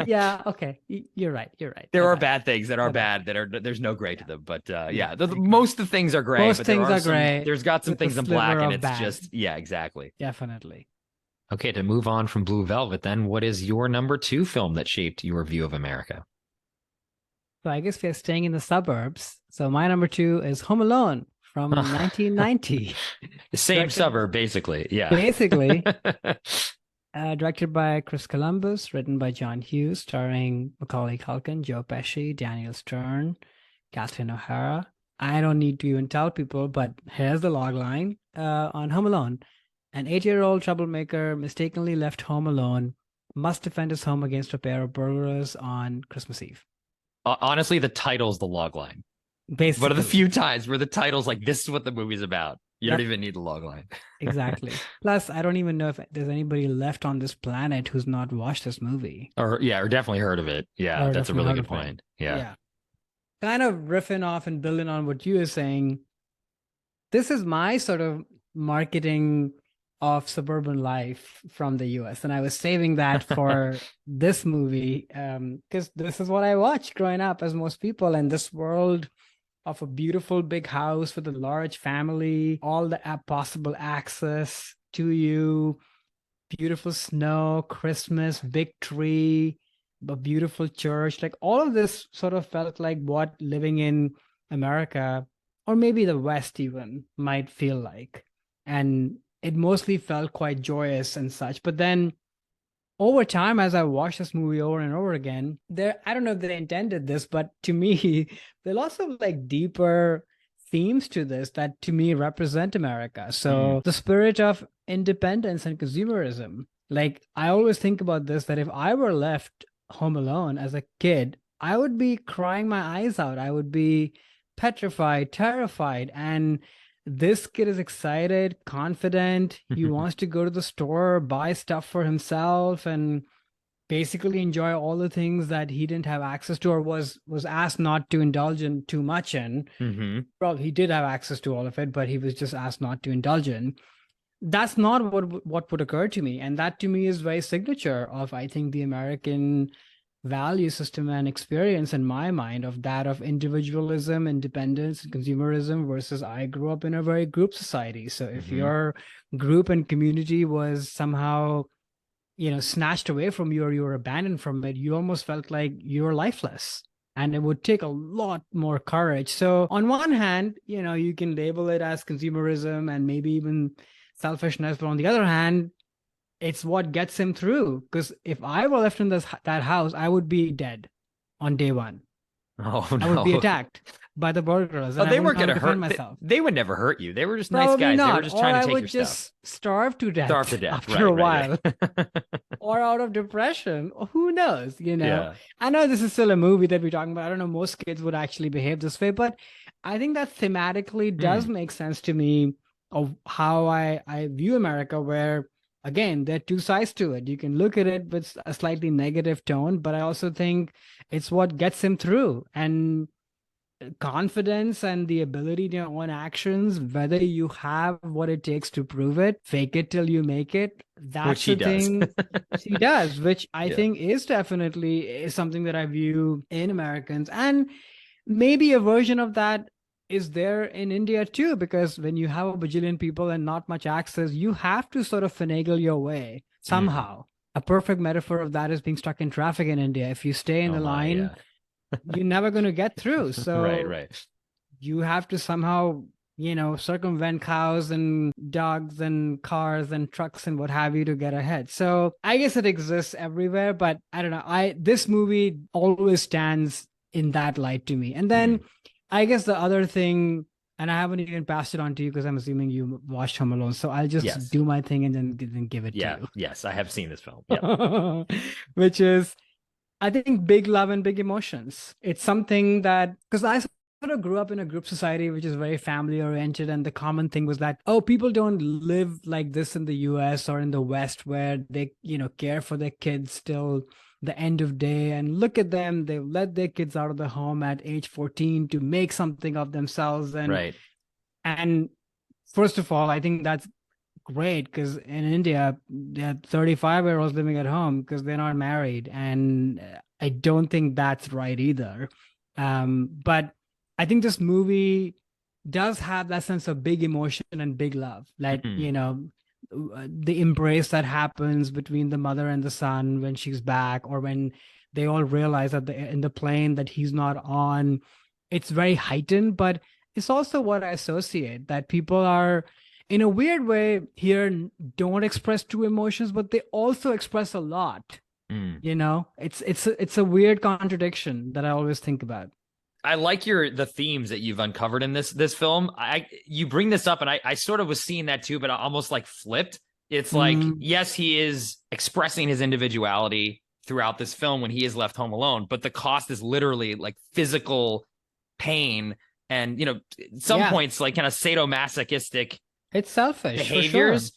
Yeah. Okay. You're right. You're right. I There are got bad things that you. are I got bad you. that are there's no gray to Yeah. them, but Yeah. yeah, I agree. most of the things are gray, Most but there things are are some gray there's got some with a things in black, sliver and of it's bad. just, yeah, exactly. Definitely. Okay, to move on from Blue Velvet, then, what is your number two film that shaped your view of America? So I guess we're staying in the suburbs. So my number two is Home Alone from 1990, The same directed suburb, basically. Yeah. basically directed by Chris Columbus, written by John Hughes, starring Macaulay Culkin, Joe Pesci, Daniel Stern, Kathleen O'Hara. I don't need to even tell people, but here's the log line on Home Alone. An 8-year-old troublemaker mistakenly left home alone must defend his home against a pair of burglars on Christmas Eve. Honestly, the title's the log line. One of the Basically. few times where the title's like, this is what the movie's about. You don't Yep, even need the log line. exactly. Plus, I don't even know if there's anybody left on this planet who's not watched this movie Or, yeah, or definitely heard of it. Yeah, or that's a definitely really heard good of it. point. Yeah. Yeah. Kind of riffing off and building on what you were saying, this is my sort of marketing of suburban life from the US. And I was saving that for this movie because this is what I watched growing up, as most people. And this world of a beautiful big house with a large family, all the possible access to you, beautiful snow, Christmas, big tree, a beautiful church. Like all of this sort of felt like what living in America, or maybe the West even, might feel like. And it mostly felt quite joyous and such. But then over time, as I watched this movie over and over again, I don't know if they intended this, but to me, there are lots of like deeper themes to this that to me represent America. Mm. So the spirit of independence and consumerism. Like I always think about this, that if I were left home alone as a kid, I would be crying my eyes out. I would be petrified, terrified. And this kid is excited, confident. He wants to go to the store, buy stuff for himself, and basically enjoy all the things that he didn't have access to, or was asked not to indulge in too much in. Mm-hmm. Well, he did have access to all of it, but he was just asked not to indulge in. That's not what would occur to me, and that to me is very signature of, I think, the American value system and experience in my mind, of that of individualism, independence, and consumerism, versus I grew up in a very group society. So if Mm-hmm. your group and community was somehow, snatched away from you, or you were abandoned from it, you almost felt like you were lifeless. And it would take a lot more courage. So on one hand, you can label it as consumerism and maybe even selfishness, but on the other hand, it's what gets him through. Because if I were left in that house, I would be dead on day one. Oh I would be no. attacked by the burglars, Oh, and I they wouldn't weren't know how to gonna defend hurt. myself. They would never hurt you. They were just nice Probably guys. They were not. just Or trying I to take your would stuff. just starve to Starve to death death. after Right, a right, while, right. or out of depression. Who knows? Yeah. I know this is still a movie that we're talking about. I don't know, most kids would actually behave this way, but I think that thematically does Hmm. make sense to me of how I view America, where again, there are two sides to it. You can look at it with a slightly negative tone, but I also think it's what gets him through. And confidence and the ability to own actions, whether you have what it takes to prove it, fake it till you make it. Which That's he the does. thing she does, which I Yeah. think is definitely is something that I view in Americans. And maybe a version of that is there in India too, because when you have a bajillion people and not much access, you have to sort of finagle your way Mm. somehow. A perfect metaphor of that is being stuck in traffic in India. If you stay in Oh the my, line, yeah. you're never going to get through. Right, So right. you have to somehow, circumvent cows and dogs and cars and trucks and what have you to get ahead. So I guess it exists everywhere, but I don't know. This movie always stands in that light to me. And then Mm. I guess the other thing, and I haven't even passed it on to you because I'm assuming you watched Home Alone. So I'll just Yes. do my thing and then give it Yeah. to Yes. I have seen this film. Yeah. you. Which is, I think, big love and big emotions. It's something that, because I sort of grew up in a group society which is very family oriented, and the common thing was that, oh, people don't live like this in the US or in the West, where they, care for their kids till the end of day. And look at them, they've let their kids out of the home at age 14 to make something of themselves. Right. And first of all, I think that's great, because in India, there are 35-year-olds living at home because they're not married. And I don't think that's right either. But I think this movie does have that sense of big emotion and big love. Like, Mm. the embrace that happens between the mother and the son when she's back, or when they all realize that in the plane that he's not on. It's very heightened, but it's also what I associate, that people are, in a weird way, here don't express true emotions, but they also express a lot. Mm. It's a weird contradiction that I always think about. I like the themes that you've uncovered in this film. You bring this up, and I sort of was seeing that too, but I almost like flipped. It's like, Mm, yes, he is expressing his individuality throughout this film when he is left home alone, but the cost is literally like physical pain and, at some yeah, points, like kind of sadomasochistic it's selfish for sure. behaviors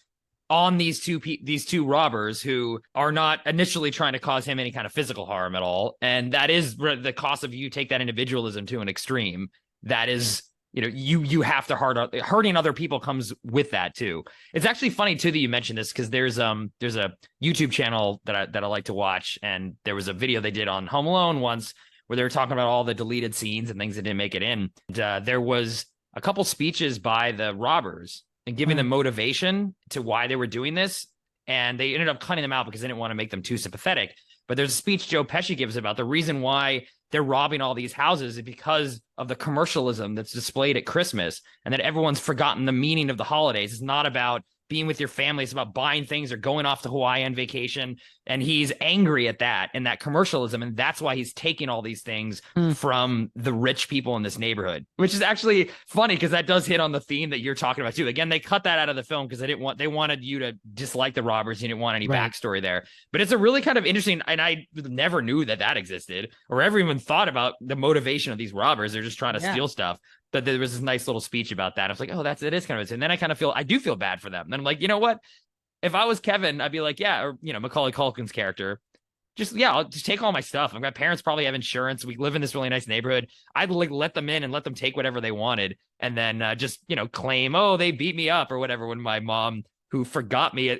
on these two robbers who are not initially trying to cause him any kind of physical harm at all. And that is the cost of, you take that individualism to an extreme. That is, you have to hurting other people comes with that too. It's actually funny too that you mentioned this, because there's a YouTube channel that I like to watch, and there was a video they did on Home Alone once where they were talking about all the deleted scenes and things that didn't make it in. And, there was a couple speeches by the robbers and giving them motivation to why they were doing this. And they ended up cutting them out because they didn't want to make them too sympathetic. But there's a speech Joe Pesci gives about the reason why they're robbing all these houses is because of the commercialism that's displayed at Christmas, and that everyone's forgotten the meaning of the holidays. It's not about being with your family. It's about buying things or going off to Hawaii on vacation. And he's angry at that and that commercialism. And that's why he's taking all these things from the rich people in this neighborhood, which is actually funny because that does hit on the theme that you're talking about too. Again, they cut that out of the film because they wanted you to dislike the robbers. You didn't want any backstory there, but it's a really kind of interesting, and I never knew that existed or ever even thought about the motivation of these robbers. They're just trying to steal stuff. But there was this nice little speech about that. I was like, oh, it is kind of, and then I do feel bad for them. And I'm like, you know what? If I was Kevin, I'd be like, yeah, or, Macaulay Culkin's character, I'll just take all my stuff. My parents probably have insurance. We live in this really nice neighborhood. I'd like let them in and let them take whatever they wanted. And then just, claim, oh, they beat me up or whatever when my mom, who forgot me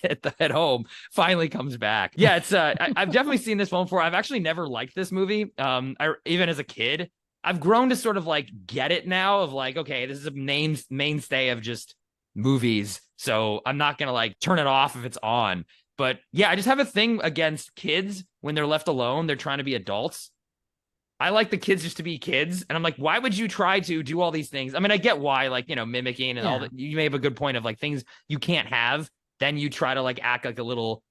at home, finally comes back. Yeah, it's I've definitely seen this film before. I've actually never liked this movie. Even as a kid, I've grown to sort of like get it now of like, okay, this is a mainstay of just movies. So I'm not going to like turn it off if it's on. But yeah, I just have a thing against kids when they're left alone. They're trying to be adults. I like the kids just to be kids. And I'm like, why would you try to do all these things? I mean, I get why, like, mimicking and all that. You may have a good point of like things you can't have. Then you try to like act like a little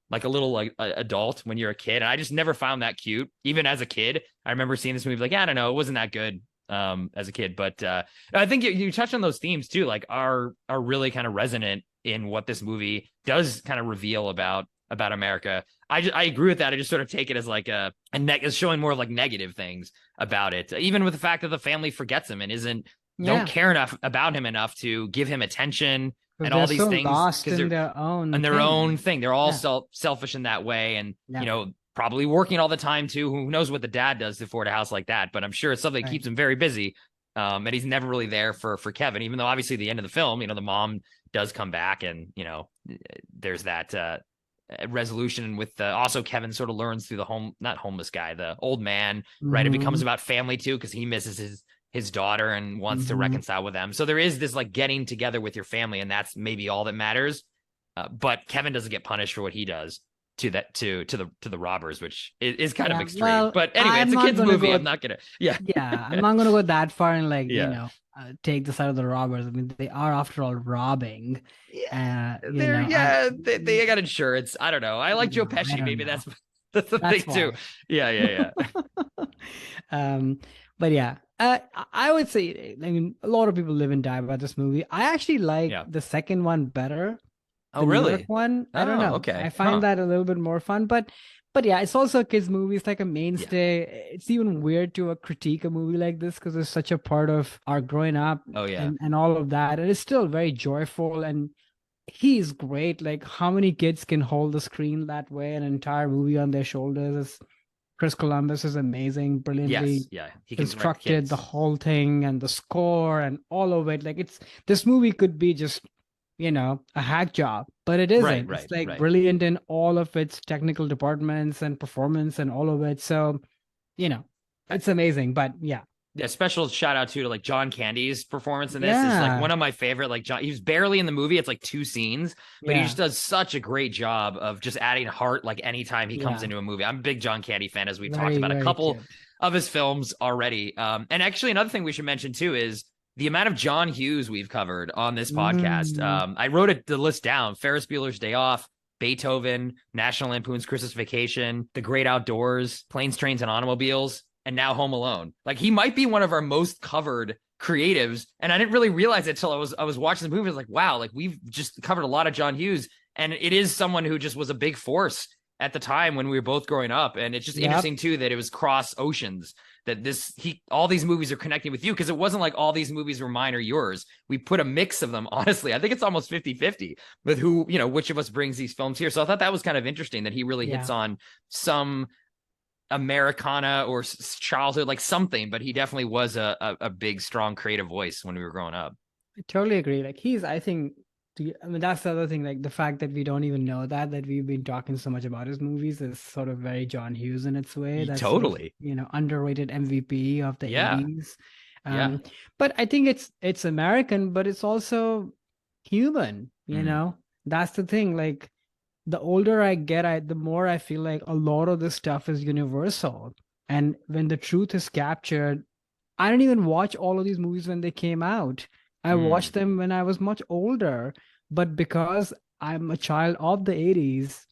adult when you're a kid. And I just never found that cute. Even as a kid, I remember seeing this movie like, I don't know, it wasn't that good as a kid. But I think you touched on those themes too, like are really kind of resonant in what this movie does kind of reveal about America. I agree with that. I just sort of take it as like as showing more of like negative things about it, even with the fact that the family forgets him and don't care enough about him enough to give him attention and all these so things lost because in they're their own thing. They're all selfish in that way, and probably working all the time too. Who knows what the dad does to afford a house like that? But I'm sure it's something that keeps him very busy. And he's never really there for Kevin, even though obviously the end of the film, the mom does come back, and there's that resolution with also Kevin sort of learns through the not homeless guy, the old man, right? It becomes about family too, because he misses his daughter and wants to reconcile with them. So there is this like getting together with your family, and that's maybe all that matters. But Kevin doesn't get punished for what he does to the robbers, which is kind of extreme. Well, but anyway, it's a kids movie. I'm not gonna I'm not gonna go that far and like take the side of the robbers. I mean, they are after all robbing. They got insurance. I don't know. I like Joe Pesci. Maybe that's the thing too. Yeah. But yeah, I would say, I mean, a lot of people live and die by this movie. I actually like the second one better. Oh, really? One, I don't know. Okay. I find that a little bit more fun, but yeah, it's also a kids movie. It's like a mainstay. It's even weird to critique a movie like this because it's such a part of our growing up. Oh yeah, and all of that. And it's still very joyful, and he's great. Like, how many kids can hold the screen that way, an entire movie on their shoulders? Chris Columbus is amazing, brilliantly he constructed the whole thing, and the score and all of it. Like, this movie could be just a hack job, but it isn't. It's like brilliant in all of its technical departments and performance and all of it. So, it's amazing. But yeah, special shout out to like John Candy's performance in this is like one of my favorite. Like John, he's barely in the movie. It's like 2 scenes, but he just does such a great job of just adding heart. Like anytime he comes into a movie, I'm a big John Candy fan, as we've talked about a couple of his films already. And actually, another thing we should mention too is the amount of John Hughes we've covered on this podcast. I wrote the list down: Ferris Bueller's Day Off, Beethoven, National Lampoon's Christmas Vacation, The Great Outdoors, Planes, Trains, and Automobiles, and now Home Alone. Like, he might be one of our most covered creatives, and I didn't really realize it till I was watching the movie. I was like, wow, like we've just covered a lot of John Hughes, and it is someone who just was a big force at the time when we were both growing up. And it's just interesting too that it was cross oceans, that all these movies are connecting with you, because it wasn't like all these movies were mine or yours. We put a mix of them. Honestly, I think it's almost 50-50 with which of us brings these films here. So I thought that was kind of interesting that he really hits on some Americana or childhood, like something, but he definitely was a big, strong creative voice when we were growing up. I totally agree. Like, he's, I think, I mean, that's the other thing. Like the fact that we don't even know that we've been talking so much about his movies is sort of very John Hughes in its way. That's sort of, Totally. underrated MVP of the Yeah. 80s. Yeah. Um, but I think it's American, but it's also human, Mm. That's the thing. Like the older I get, the more I feel like a lot of this stuff is universal. And when the truth is captured, I didn't even watch all of these movies when they came out. I Mm. watched them when I was much older, but because I'm a child of the 80s,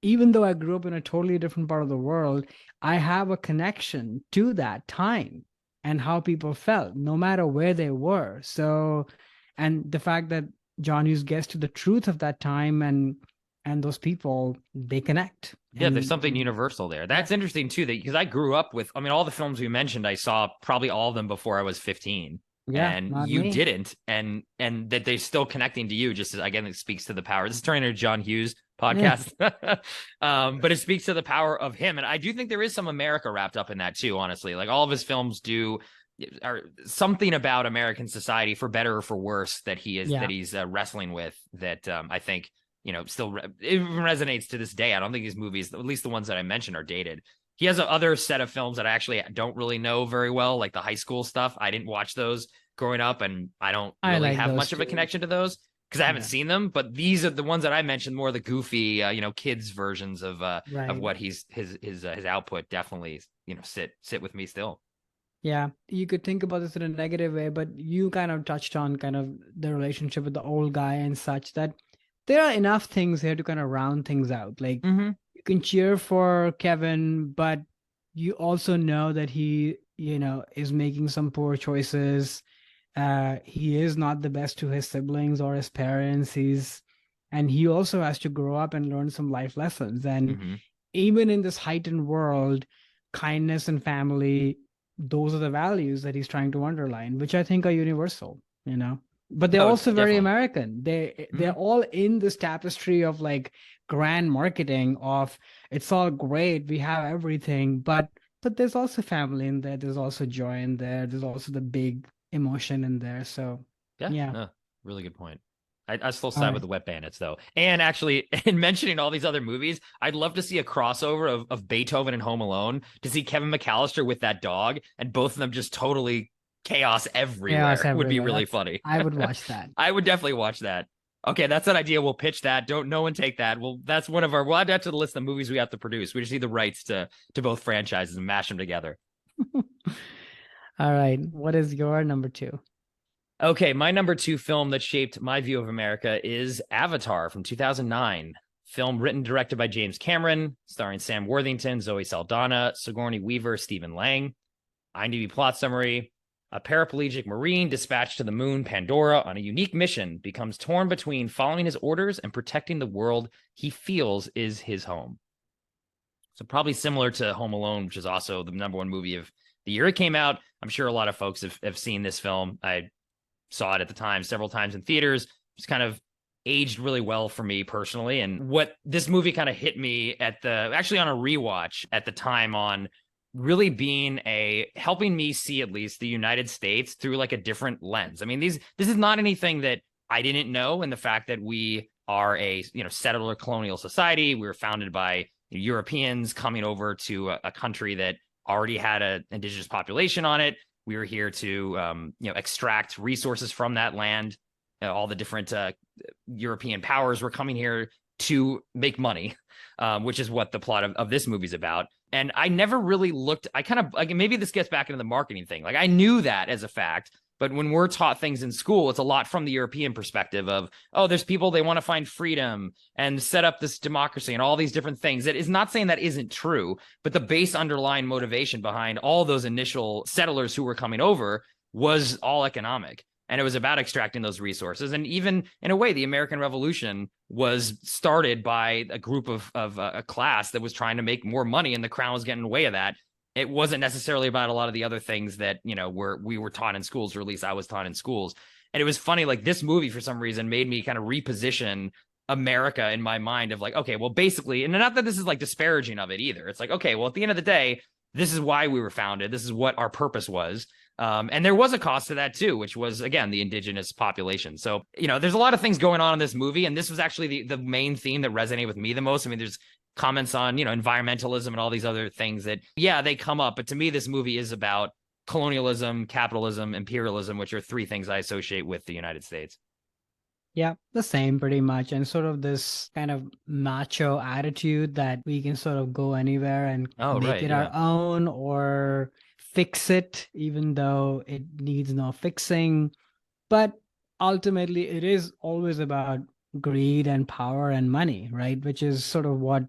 even though I grew up in a totally different part of the world, I have a connection to that time and how people felt, no matter where they were. So, and the fact that John Hughes gets to the truth of that time and those people, they connect. Yeah, there's something And universal there. yeah, That's interesting too, that because I grew up with, I mean, all the films we mentioned, I saw probably all of them before I was 15, yeah, and not you me. didn't, and that they're still connecting to you. Just as, again, it speaks to the power. This is turning into a John Hughes Yeah, podcast, but it speaks to the power of him, and I do think there is some America wrapped up in that too. Honestly, like all of his films do are something about American society, for better or for worse, that yeah. he's wrestling with. That I think still it resonates to this day. I don't think these movies, at least the ones that I mentioned, are dated. He has a other set of films that I actually don't really know very well, like the high school stuff. I didn't watch those growing up, and I don't I really like have those much of a too. connection to those because I haven't Yeah, seen them. But these are the ones that I mentioned, more the goofy, kids versions of right. what his output. Definitely, sit with me still. Yeah, you could think about this in a negative way, but you kind of touched on kind of the relationship with the old guy and such that there are enough things here to kind of round things out. Like Mm-hmm. you can cheer for Kevin, but you also know that he, is making some poor choices. He is not the best to his siblings or his parents. And he also has to grow up and learn some life lessons. And Mm-hmm. even in this heightened world, kindness and family, those are the values that he's trying to underline, which I think are universal. But they're No, also very definitely. American. They're Mm-hmm. all in this tapestry of like grand marketing of it's all great, we have everything, but there's also family in there, there's also joy in there, there's also the big emotion in there. So Yeah, yeah. no, really good point. I still All side with right. the Wet Bandits though. And actually, in mentioning all these other movies, I'd love to see a crossover of Beethoven and Home Alone, to see Kevin McAllister with that dog and both of them just totally chaos Chaos everywhere. Would be everywhere. really That's funny. I would watch that. I would definitely watch that. Okay, that's an idea. We'll pitch that. Don't No one take that. Well, that's one of our. We'll add that to the list of movies we have to produce. We just need the rights to both franchises and mash them together. All right. What is your number two? Okay, my number two film that shaped my view of America is Avatar from 2009. Film written and directed by James Cameron, starring Sam Worthington, Zoe Saldana, Sigourney Weaver, Stephen Lang. IMDb plot summary: a paraplegic Marine dispatched to the moon Pandora on a unique mission becomes torn between following his orders and protecting the world he feels is his home. So, probably similar to Home Alone, which is also the number one movie of the year it came out. I'm sure a lot of folks have seen this film. I saw it at the time several times in theaters. It's kind of aged really well for me personally. And what this movie kind of hit me actually on a rewatch at the time, on really being helping me see at least the United States through like a different lens. I mean, this is not anything that I didn't know. And the fact that we are a, settler colonial society, we were founded by Europeans coming over to a country that already had an indigenous population on it. We were here to, extract resources from that land. All the different European powers were coming here to make money, which is what the plot of this movie's about. And I never really looked. I kind of like, maybe this gets back into the marketing thing. Like I knew that as a fact, but when we're taught things in school, it's a lot from the European perspective of, oh, there's people, they want to find freedom and set up this democracy and all these different things. That is not saying that isn't true, but the base underlying motivation behind all those initial settlers who were coming over was all economic. And it was about extracting those resources. And even in a way, the American Revolution was started by a group of a class that was trying to make more money, and the crown was getting in the way of that. It wasn't necessarily about a lot of the other things that we were taught in schools, or at least I was taught in schools. And it was funny, like this movie for some reason made me kind of reposition America in my mind of like, okay, well, basically, and not that this is like disparaging of it either. It's like, okay, well, at the end of the day, this is why we were founded. This is what our purpose was. And there was a cost to that too, which was, again, the indigenous population. So, there's a lot of things going on in this movie. And this was actually the main theme that resonated with me the most. I mean, there's comments on, environmentalism and all these other things that, yeah, they come up. But to me, this movie is about colonialism, capitalism, imperialism, which are three things I associate with the United States. Yeah, the same pretty much. And sort of this kind of macho attitude that we can sort of go anywhere and Oh, make right. it Yeah. our own or fix it, even though it needs no fixing. But ultimately, it is always about greed and power and money, right? Which is sort of what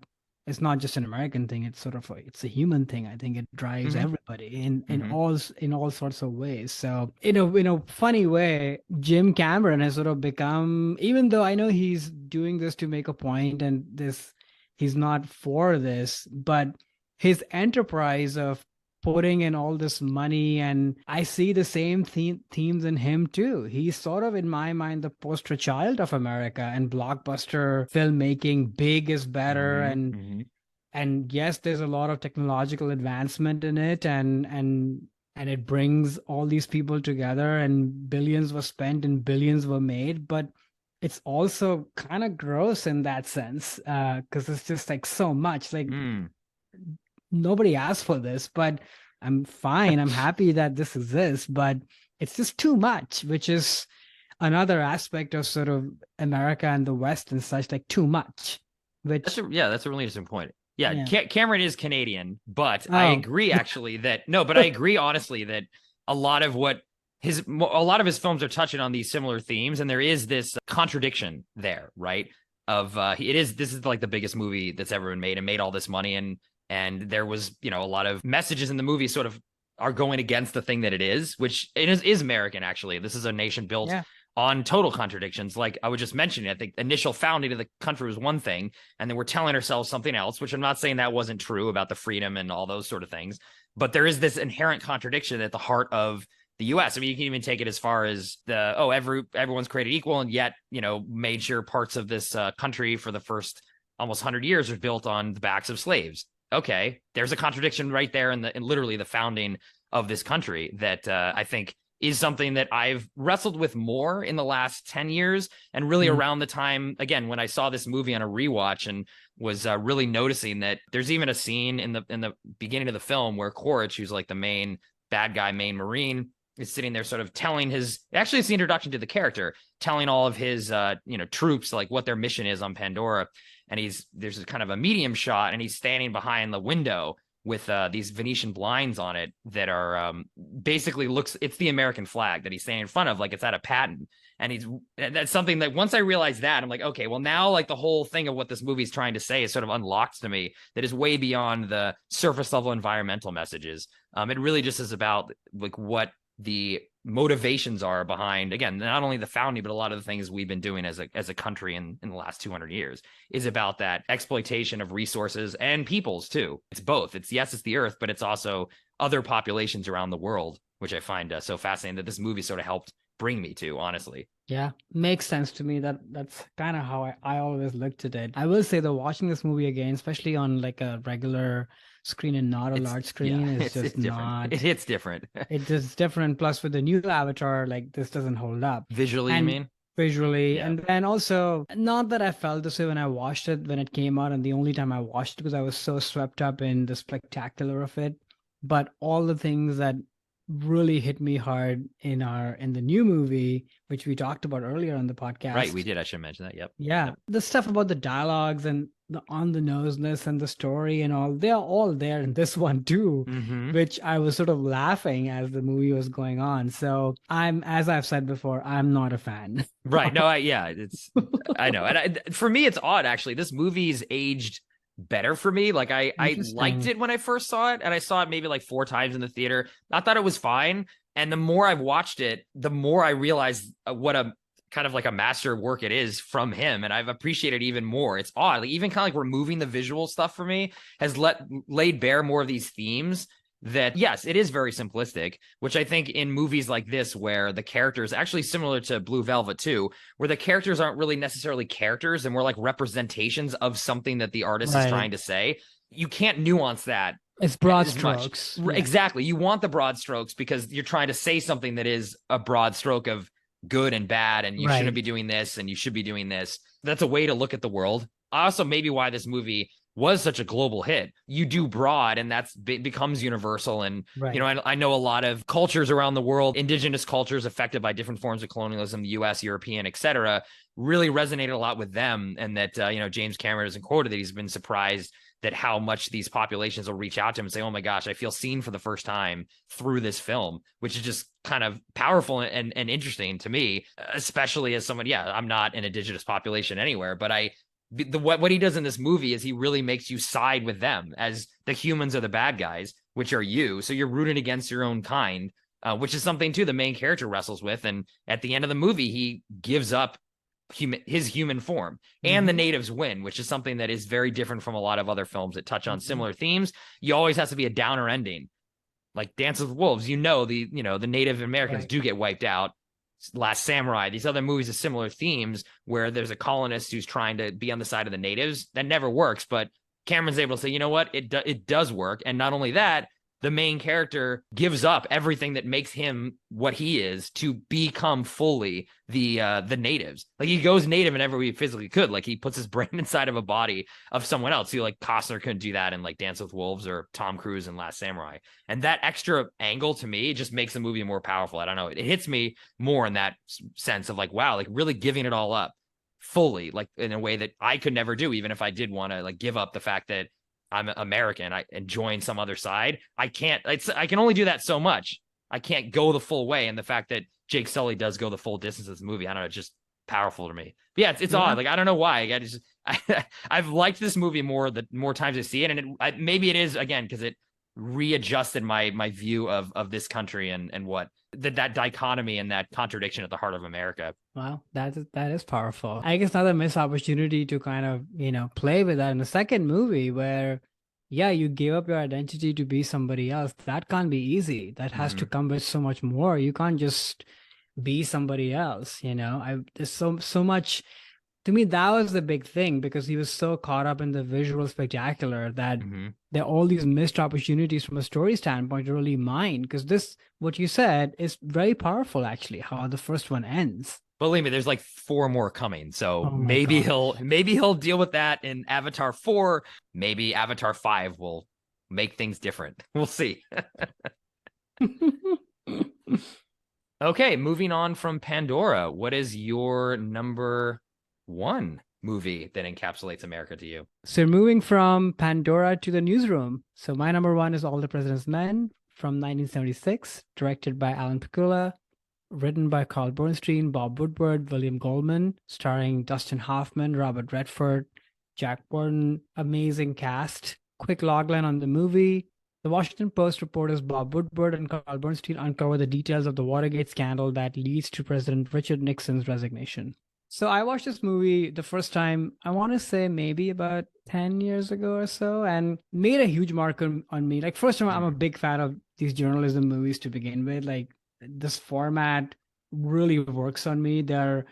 it's not just an American thing. It's sort of it's a human thing. I think it drives Mm-hmm. everybody Mm-hmm. in all sorts of ways. So in a funny way, Jim Cameron has sort of become, even though I know he's doing this to make a point and this he's not for this, but his enterprise of putting in all this money, and I see the same themes in him too. He's sort of, in my mind, the poster child of America and blockbuster filmmaking. Big is better, Mm-hmm. Mm-hmm. and yes, there's a lot of technological advancement in it, and it brings all these people together, and billions were spent and billions were made, but it's also kind of gross in that sense, because it's just like so much like Mm. nobody asked for this, but I'm fine. I'm happy that this exists, but it's just too much, which is another aspect of sort of America and the West and such, like too much, which, That's a really interesting point. Yeah, yeah. Cameron is Canadian, but I Oh, agree actually that no, but I agree honestly that a lot of a lot of his films are touching on these similar themes, and there is this contradiction there, right? Of this is like the biggest movie that's ever been made and made all this money, and there was a lot of messages in the movie sort of are going against the thing that it is, which it is American actually. This is a nation built yeah. on total contradictions. Like I was just mentioning, I think initial founding of the country was one thing, and then we're telling ourselves something else, which I'm not saying that wasn't true about the freedom and all those sort of things. But there is this inherent contradiction at the heart of the US. I mean, you can even take it as far as everyone's created equal, and yet, major parts of this country for the first almost 100 years are built on the backs of slaves. Okay, there's a contradiction right there in literally the founding of this country that I think is something that I've wrestled with more in the last 10 years. And really Mm. around the time, again, when I saw this movie on a rewatch and was really noticing that there's even a scene in the beginning of the film where Quaritch, who's like the main bad guy, main Marine, is sitting there sort of telling actually it's the introduction to the character, telling all of his, troops, like what their mission is on Pandora. And there's a kind of a medium shot and he's standing behind the window with these Venetian blinds on it that are basically it's the American flag that he's standing in front of, like it's at a patent. And that's something that once I realized that, I'm like, okay, well now like the whole thing of what this movie's trying to say is sort of unlocked to me that is way beyond the surface level environmental messages. It really just is about like what the motivations are behind, again, not only the founding, but a lot of the things we've been doing as a country in the last 200 years is about that exploitation of resources and peoples too. It's both. It's the earth, but it's also other populations around the world, which I find so fascinating that this movie sort of helped bring me to, honestly. Yeah, makes sense to me. That's kind of how I always looked at it. I will say though, watching this movie again, especially on like a regular screen and not a large screen, is It's just different. It not. hits different. It is different. Plus, with the new Avatar, like this doesn't hold up. Visually, you And mean? visually, Yeah. and then also, not that I felt this way when I watched it when it came out, and the only time I watched it because I was so swept up in the spectacular of it. But all the things that really hit me hard in the new movie, which we talked about earlier on the Right, we podcast. did. I should mention that. Yep. Yeah, Yep. the stuff about the dialogues and the on the noseness and the story and all, they are all there in this one too, Mm-hmm. which I was sort of laughing as the movie was going on. So as I've said before, I'm not a fan. Right. No, I know. And for me, it's odd, actually. This movie's aged better for me. Like, I liked Interesting. it when I first saw it, and I saw it maybe like 4 times in the theater. I thought it was fine. And the more I've watched it, the more I realized what a kind of like a master work it is from him. And I've appreciated it even more. It's odd. Like, even kind of like removing the visual stuff for me has laid bare more of these themes that, yes, it is very simplistic, which I think in movies like this, where the characters actually similar to Blue Velvet too, where the characters aren't really necessarily characters and more like representations of something that the artist is Right. trying to say. You can't nuance that It's broad as much. strokes. Yeah. Exactly. You want the broad strokes because you're trying to say something that is a broad stroke of good and bad, and you shouldn't Right. be doing this and you should be doing this. That's a way to look at the world. Also, maybe why this movie was such a global hit. You do broad, and that's becomes universal. And Right. I know a lot of cultures around the world, indigenous cultures affected by different forms of colonialism, the U.S., European, etc., really resonated a lot with them. And that James Cameron has quoted that he's been surprised that how much these populations will reach out to him and say, oh my gosh, I feel seen for the first time through this film, which is just kind of powerful and interesting to me, especially as someone, yeah, I'm not an indigenous population anywhere, but what he does in this movie is he really makes you side with them as the humans are the bad guys, which are you. So you're rooting against your own kind, which is something too the main character wrestles with. And at the end of the movie, he gives up his human form, and the natives win, which is something that is very different from a lot of other films that touch on similar themes. You always has to be a downer ending, like Dance with Wolves. The Native Americans do get wiped out. Last Samurai, these other movies of similar themes where there's a colonist who's trying to be on the side of the natives. That never works, but Cameron's able to say, you know what, it does work. And not only that, the main character gives up everything that makes him what he is to become fully the natives. Like he goes native in every way he physically could. Like he puts his brain inside of a body of someone else. Like Costner couldn't do that in like Dance with Wolves or Tom Cruise in Last Samurai. And that extra angle to me just makes the movie more powerful. I don't know. It hits me more in that sense of like, wow, like really giving it all up fully, like in a way that I could never do, even if I did want to like give up the fact that I'm American, and join some other side. I can't. I can only do that so much. I can't go the full way. And the fact that Jake Sully does go the full distance in this movie, I don't know, it's just powerful to me. But yeah, it's odd. Like I don't know why. I've liked this movie more the more times I see it, and maybe it is again because it readjusted my view of this country and what that dichotomy and that contradiction at the heart of America. Wow, that is powerful. I guess another missed opportunity to kind of, play with that in the second movie where, yeah, you gave up your identity to be somebody else. That can't be easy. That has to come with so much more. You can't just be somebody else, there's so much. To me, that was the big thing because he was so caught up in the visual spectacular that there are all these missed opportunities from a story standpoint to really mine. Because this, what you said, is very powerful, actually, how the first one ends. Believe me, there's like 4 more coming. So Oh maybe he'll deal with that in Avatar 4. Maybe Avatar 5 will make things different. We'll see. Okay, moving on from Pandora. What is your number 1 movie that encapsulates America to you? So moving from Pandora to the Newsroom. So my number 1 is All the President's Men from 1976, directed by Alan Pakula, written by Carl Bernstein, Bob Woodward, William Goldman, starring Dustin Hoffman, Robert Redford, Jack Warden. Amazing cast. Quick logline on the movie. The Washington Post reporters Bob Woodward and Carl Bernstein uncover the details of the Watergate scandal that leads to President Richard Nixon's resignation. So I watched this movie the first time, I want to say maybe about 10 years ago or so, and made a huge mark on me. Like, first of all, I'm a big fan of these journalism movies to begin with. Like, this format really works on me. They're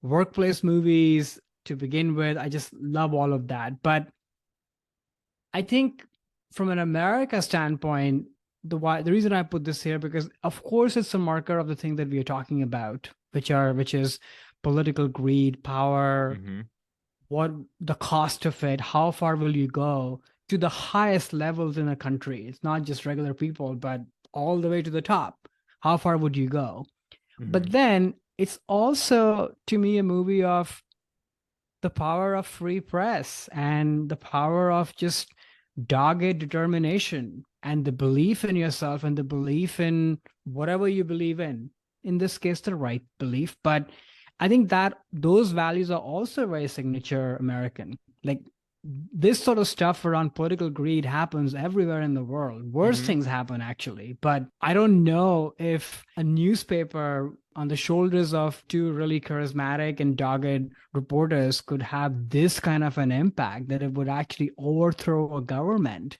workplace movies to begin with. I just love all of that. But I think from an America standpoint, the reason I put this here, because of course it's a marker of the thing that we are talking about, which is political greed, power, what the cost of it, how far will you go to the highest levels in a country? It's not just regular people, but all the way to the top. How far would you go? But then it's also, to me, a movie of the power of free press and the power of just dogged determination and the belief in yourself and the belief in whatever you believe in this case, the right belief. But I think that those values are also very signature American. Like, this sort of stuff around political greed happens everywhere in the world. Worse things happen, actually. But I don't know if a newspaper on the shoulders of 2 really charismatic and dogged reporters could have this kind of an impact that it would actually overthrow a government.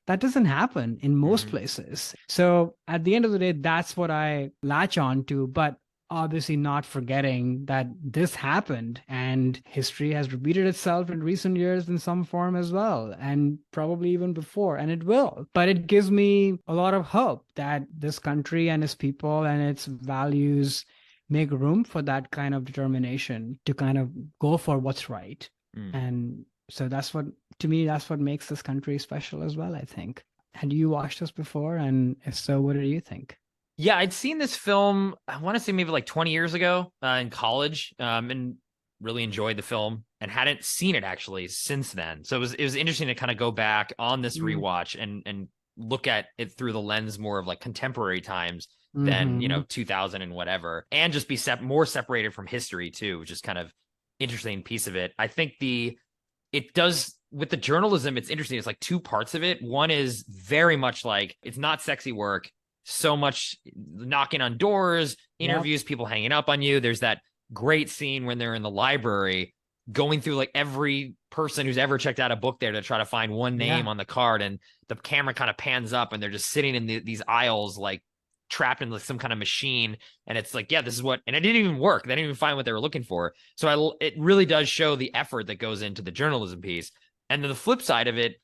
That doesn't happen in most places. So at the end of the day, that's what I latch on to. But obviously not forgetting that this happened and history has repeated itself in recent years in some form as well, and probably even before, and it will. But it gives me a lot of hope that this country and its people and its values make room for that kind of determination to kind of go for what's right. Mm. And so that's what, to me, that's what makes this country special as well, I think. Had you watched this before? And if so, what did you think? Yeah, I'd seen this film, I want to say maybe like 20 years ago in college, and really enjoyed the film and hadn't seen it actually since then. So it was interesting to kind of go back on this Mm. rewatch and look at it through the lens more of like contemporary times than, Mm-hmm. 2000 and whatever, and just be more separated from history too, which is kind of interesting piece of it. I think it does with the journalism, it's interesting. It's like two parts of it. One is very much like it's not sexy work, so much knocking on doors, Yep. interviews, people hanging up on you. There's that great scene when they're in the library going through like every person who's ever checked out a book there to try to find one name Yeah. on the card. And the camera kind of pans up and they're just sitting in these aisles, like trapped in like some kind of machine. And it's like, yeah, this is what, and it didn't even work. They didn't even find what they were looking for. So it really does show the effort that goes into the journalism piece. And then the flip side of it,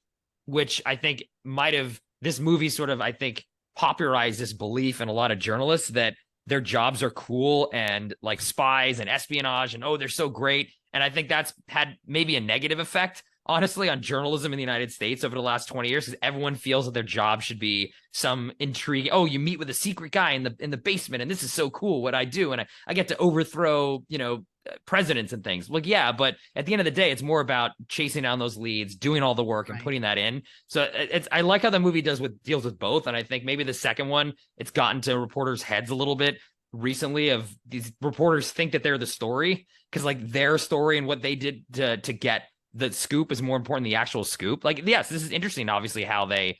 which I think might have, this movie sort of, I think, popularized this belief in a lot of journalists that their jobs are cool and like spies and espionage and, oh, they're so great. And I think that's had maybe a negative effect, honestly, on journalism in the United States over the last 20 years, because everyone feels that their job should be some intrigue. Oh, you meet with a secret guy in the basement, and this is so cool what I do. And I get to overthrow, presidents and things. Like, yeah, but at the end of the day, it's more about chasing down those leads, doing all the work and Right. putting that in. So I like how the movie deals with both. And I think maybe the second one, it's gotten to reporters' heads a little bit recently, of these reporters think that they're the story, because like their story and what they did to get the scoop is more important than the actual scoop. Like, yes, this is interesting, obviously, how they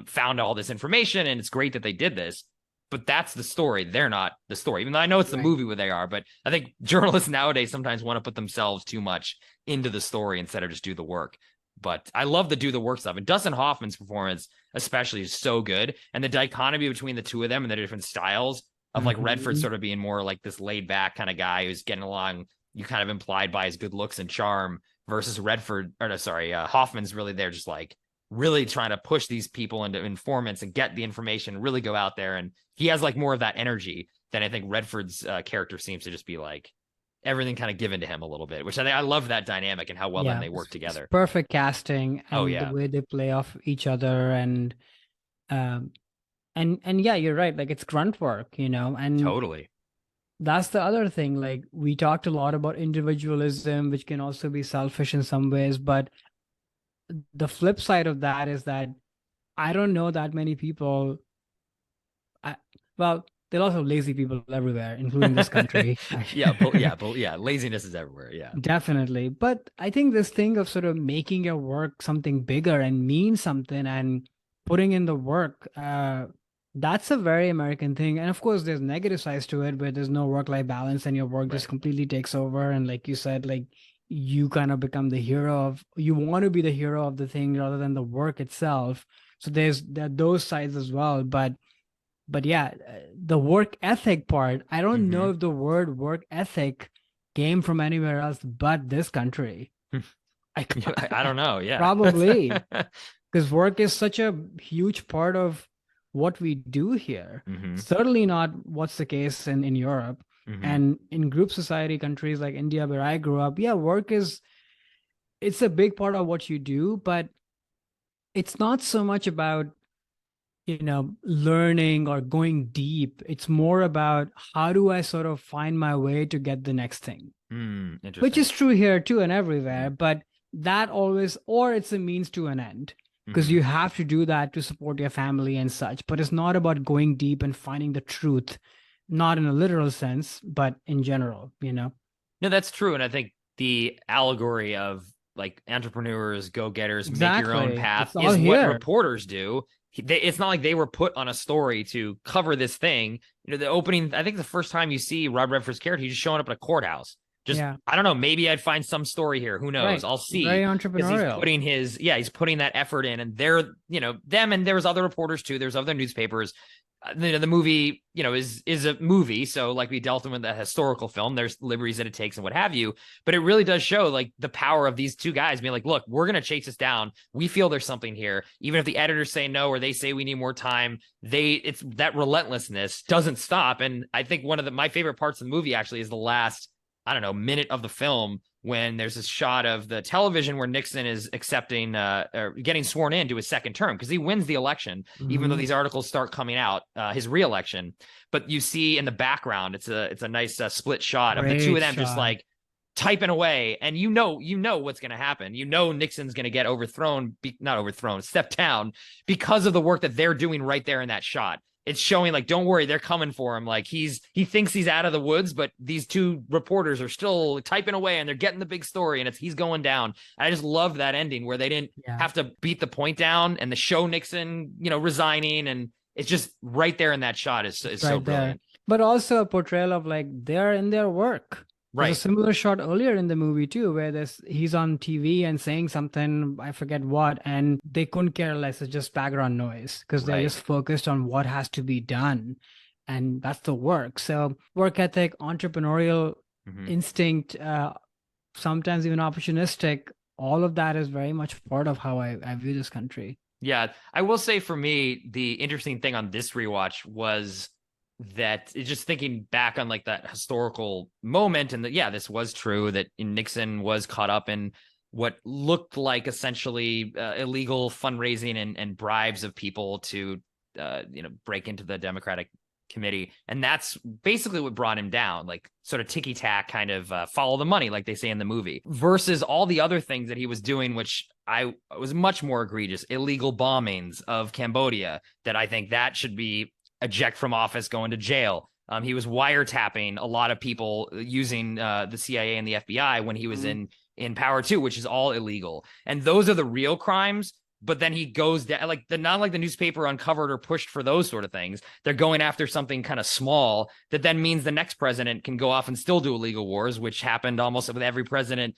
found all this information, and it's great that they did this, but that's the story. They're not the story, even though I know it's the Right. movie where they are. But I think journalists nowadays sometimes want to put themselves too much into the story instead of just do the work. But I love the do the work stuff. And Dustin Hoffman's performance, especially, is so good. And the dichotomy between the two of them and the different styles of like Redford Mm-hmm. sort of being more like this laid back kind of guy who's getting along, you kind of implied by his good looks and charm, versus Hoffman's really there just like really trying to push these people into informants and get the information, really go out there. And he has like more of that energy than I think Redford's character seems to just be like everything kind of given to him a little bit, which I love that dynamic and how well then Yeah. they work It's together. perfect casting Oh, and the yeah, way they play off each other, um and yeah, you're right. Like it's grunt work, and totally. that's the other thing. Like we talked a lot about individualism, which can also be selfish in some ways, but the flip side of that is that I don't know that many people. I, well, there are also lazy people everywhere, including this country. Yeah. Laziness is everywhere. Yeah. Definitely. But I think this thing of sort of making your work something bigger and mean something and putting in the work, that's a very American thing. And of course, there's negative sides to it where there's no work-life balance and your work just Right. completely takes over. And like you said, like you kind of become the hero of, you want to be the hero of the thing rather than the work itself. So there are those sides as well. But yeah, the work ethic part, I don't know Mm-hmm. if the word work ethic came from anywhere else but this country. I I don't know. Yeah. probably because work is such a huge part of what we do here. Mm-hmm. Certainly not what's the case in Europe Mm-hmm. and in group society countries like India where I grew up. Yeah, work is it's a big part of what you do, but it's not so much about learning or going deep. It's more about how do I sort of find my way to get the next thing, which Interesting. is true here too and Mm-hmm. everywhere. But that always, or it's a means to an end because Mm-hmm. you have to do that to support your family and such. But it's not about going deep and finding the truth, not in a literal sense, but in general. No, that's true. And I think the allegory of like entrepreneurs, go-getters, make your own Exactly. path It's all is what here. reporters do. It's not like they were put on a story to cover this thing. The opening, I think the first time you see Rob Redford's character, he's just showing up at a courthouse. Just, Yeah. I don't know, maybe I'd find some story here. Who knows? Right. I'll Very see. Because entrepreneurial. he's putting that effort in, and they're, them, and there was other reporters too. There's other newspapers. The movie, is a movie. So like we dealt with a historical film, there's liberties that it takes and what have you. But it really does show like the power of these two guys being like, look, we're going to chase this down. We feel there's something here. Even if the editors say no, or they say we need more time, it's that relentlessness doesn't stop. And I think one of my favorite parts of the movie actually is the last, I don't know, minute of the film, when there's this shot of the television where Nixon is accepting or getting sworn in to his second term, because he wins the election, even though Mhm. these articles start coming out, his reelection. But you see in the background, it's a nice split shot of the two of Great them just shot. like typing away, and what's going to happen. Nixon's going to get overthrown, not overthrown, step down, because of the work that they're doing right there in that shot. It's showing like, don't worry, they're coming for him. Like he thinks he's out of the woods, but these two reporters are still typing away, and they're getting the big story, and he's going down. And I just loved that ending where they didn't Yeah. have to beat the point down and the show Nixon, resigning, and it's just right there in that shot is so Right there. brilliant. But also a portrayal of like they're in their work. There's a Right. similar shot earlier in the movie too, where he's on TV and saying something, I forget what, and they couldn't care less. It's just background noise because they're Right. just focused on what has to be done. And that's the work. So work ethic, entrepreneurial Mm-hmm. instinct, sometimes even opportunistic, all of that is very much part of how I view this country. Yeah, I will say for me, the interesting thing on this rewatch was that it's just thinking back on like that historical moment, and that, yeah, this was true, that Nixon was caught up in what looked like essentially illegal fundraising and bribes of people to break into the Democratic committee, and that's basically what brought him down, like sort of ticky tack kind of follow the money, like they say in the movie, versus all the other things that he was doing, which I was much more egregious. Illegal bombings of Cambodia, that I think that should be eject from office, going to jail. He was wiretapping a lot of people using the CIA and the FBI when he was in power too, which is all illegal. And those are the real crimes. But then he goes down, like not like the newspaper uncovered or pushed for those sort of things. They're going after something kind of small that then means the next president can go off and still do illegal wars, which happened almost with every president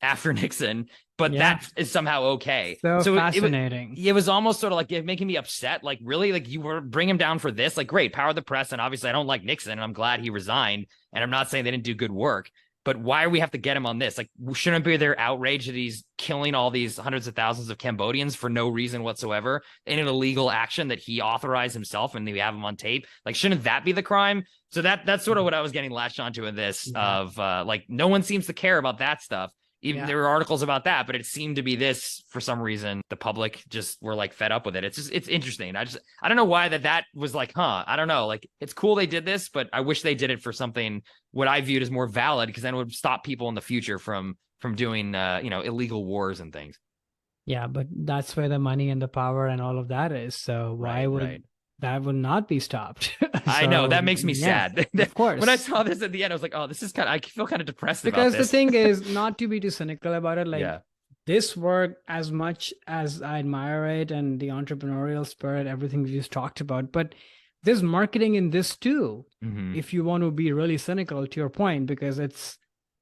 after Nixon. But Yeah. that is somehow okay. So So fascinating. it was almost sort of like making me upset. Like, really, like you were bring him down for this? Like, great, power of the press, and obviously I don't like Nixon, and I'm glad he resigned. And I'm not saying they didn't do good work, but why do we have to get him on this? Like, shouldn't be there outrage that he's killing all these hundreds of thousands of Cambodians for no reason whatsoever in an illegal action that he authorized himself, and we have him on tape? Like, shouldn't that be the crime? So that's sort of what I was getting latched onto in this, Yeah. of like, no one seems to care about that stuff. Even Yeah. there were articles about that, but it seemed to be this for some reason. The public just were like fed up with it. It's interesting. I don't know why that was like, I don't know. Like, it's cool they did this, but I wish they did it for something what I viewed as more valid, because then it would stop people in the future from doing illegal wars and things. Yeah, but that's where the money and the power and all of that is. So why Right, would right. that would not be stopped? I know So that makes me yes, sad. of When I course. saw this at the end, I was like, oh, this is I feel kind of depressed about Because the this. thing is, not to be too cynical about it, like Yeah. this work, as much as I admire it and the entrepreneurial spirit, everything we just talked about, but there's marketing in this too. Mm-hmm. If you want to be really cynical, to your point, because it's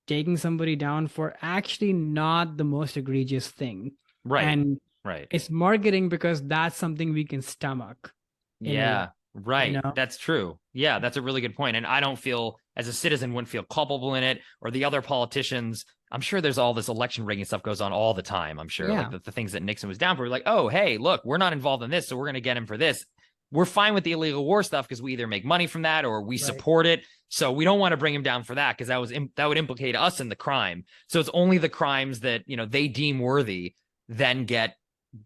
taking somebody down for actually not the most egregious thing. Right. And Right. it's marketing because that's something we can stomach. Yeah, right. You know? That's true. Yeah, that's a really good point. And I don't feel, as a citizen, wouldn't feel culpable in it, or the other politicians. I'm sure there's all this election rigging stuff goes on all the time. I'm sure, Yeah. like the things that Nixon was down for, like, oh, hey, look, we're not involved in this, so we're going to get him for this. We're fine with the illegal war stuff because we either make money from that or we support it. So we don't want to bring him down for that, because that would implicate us in the crime. So it's only the crimes that they deem worthy then get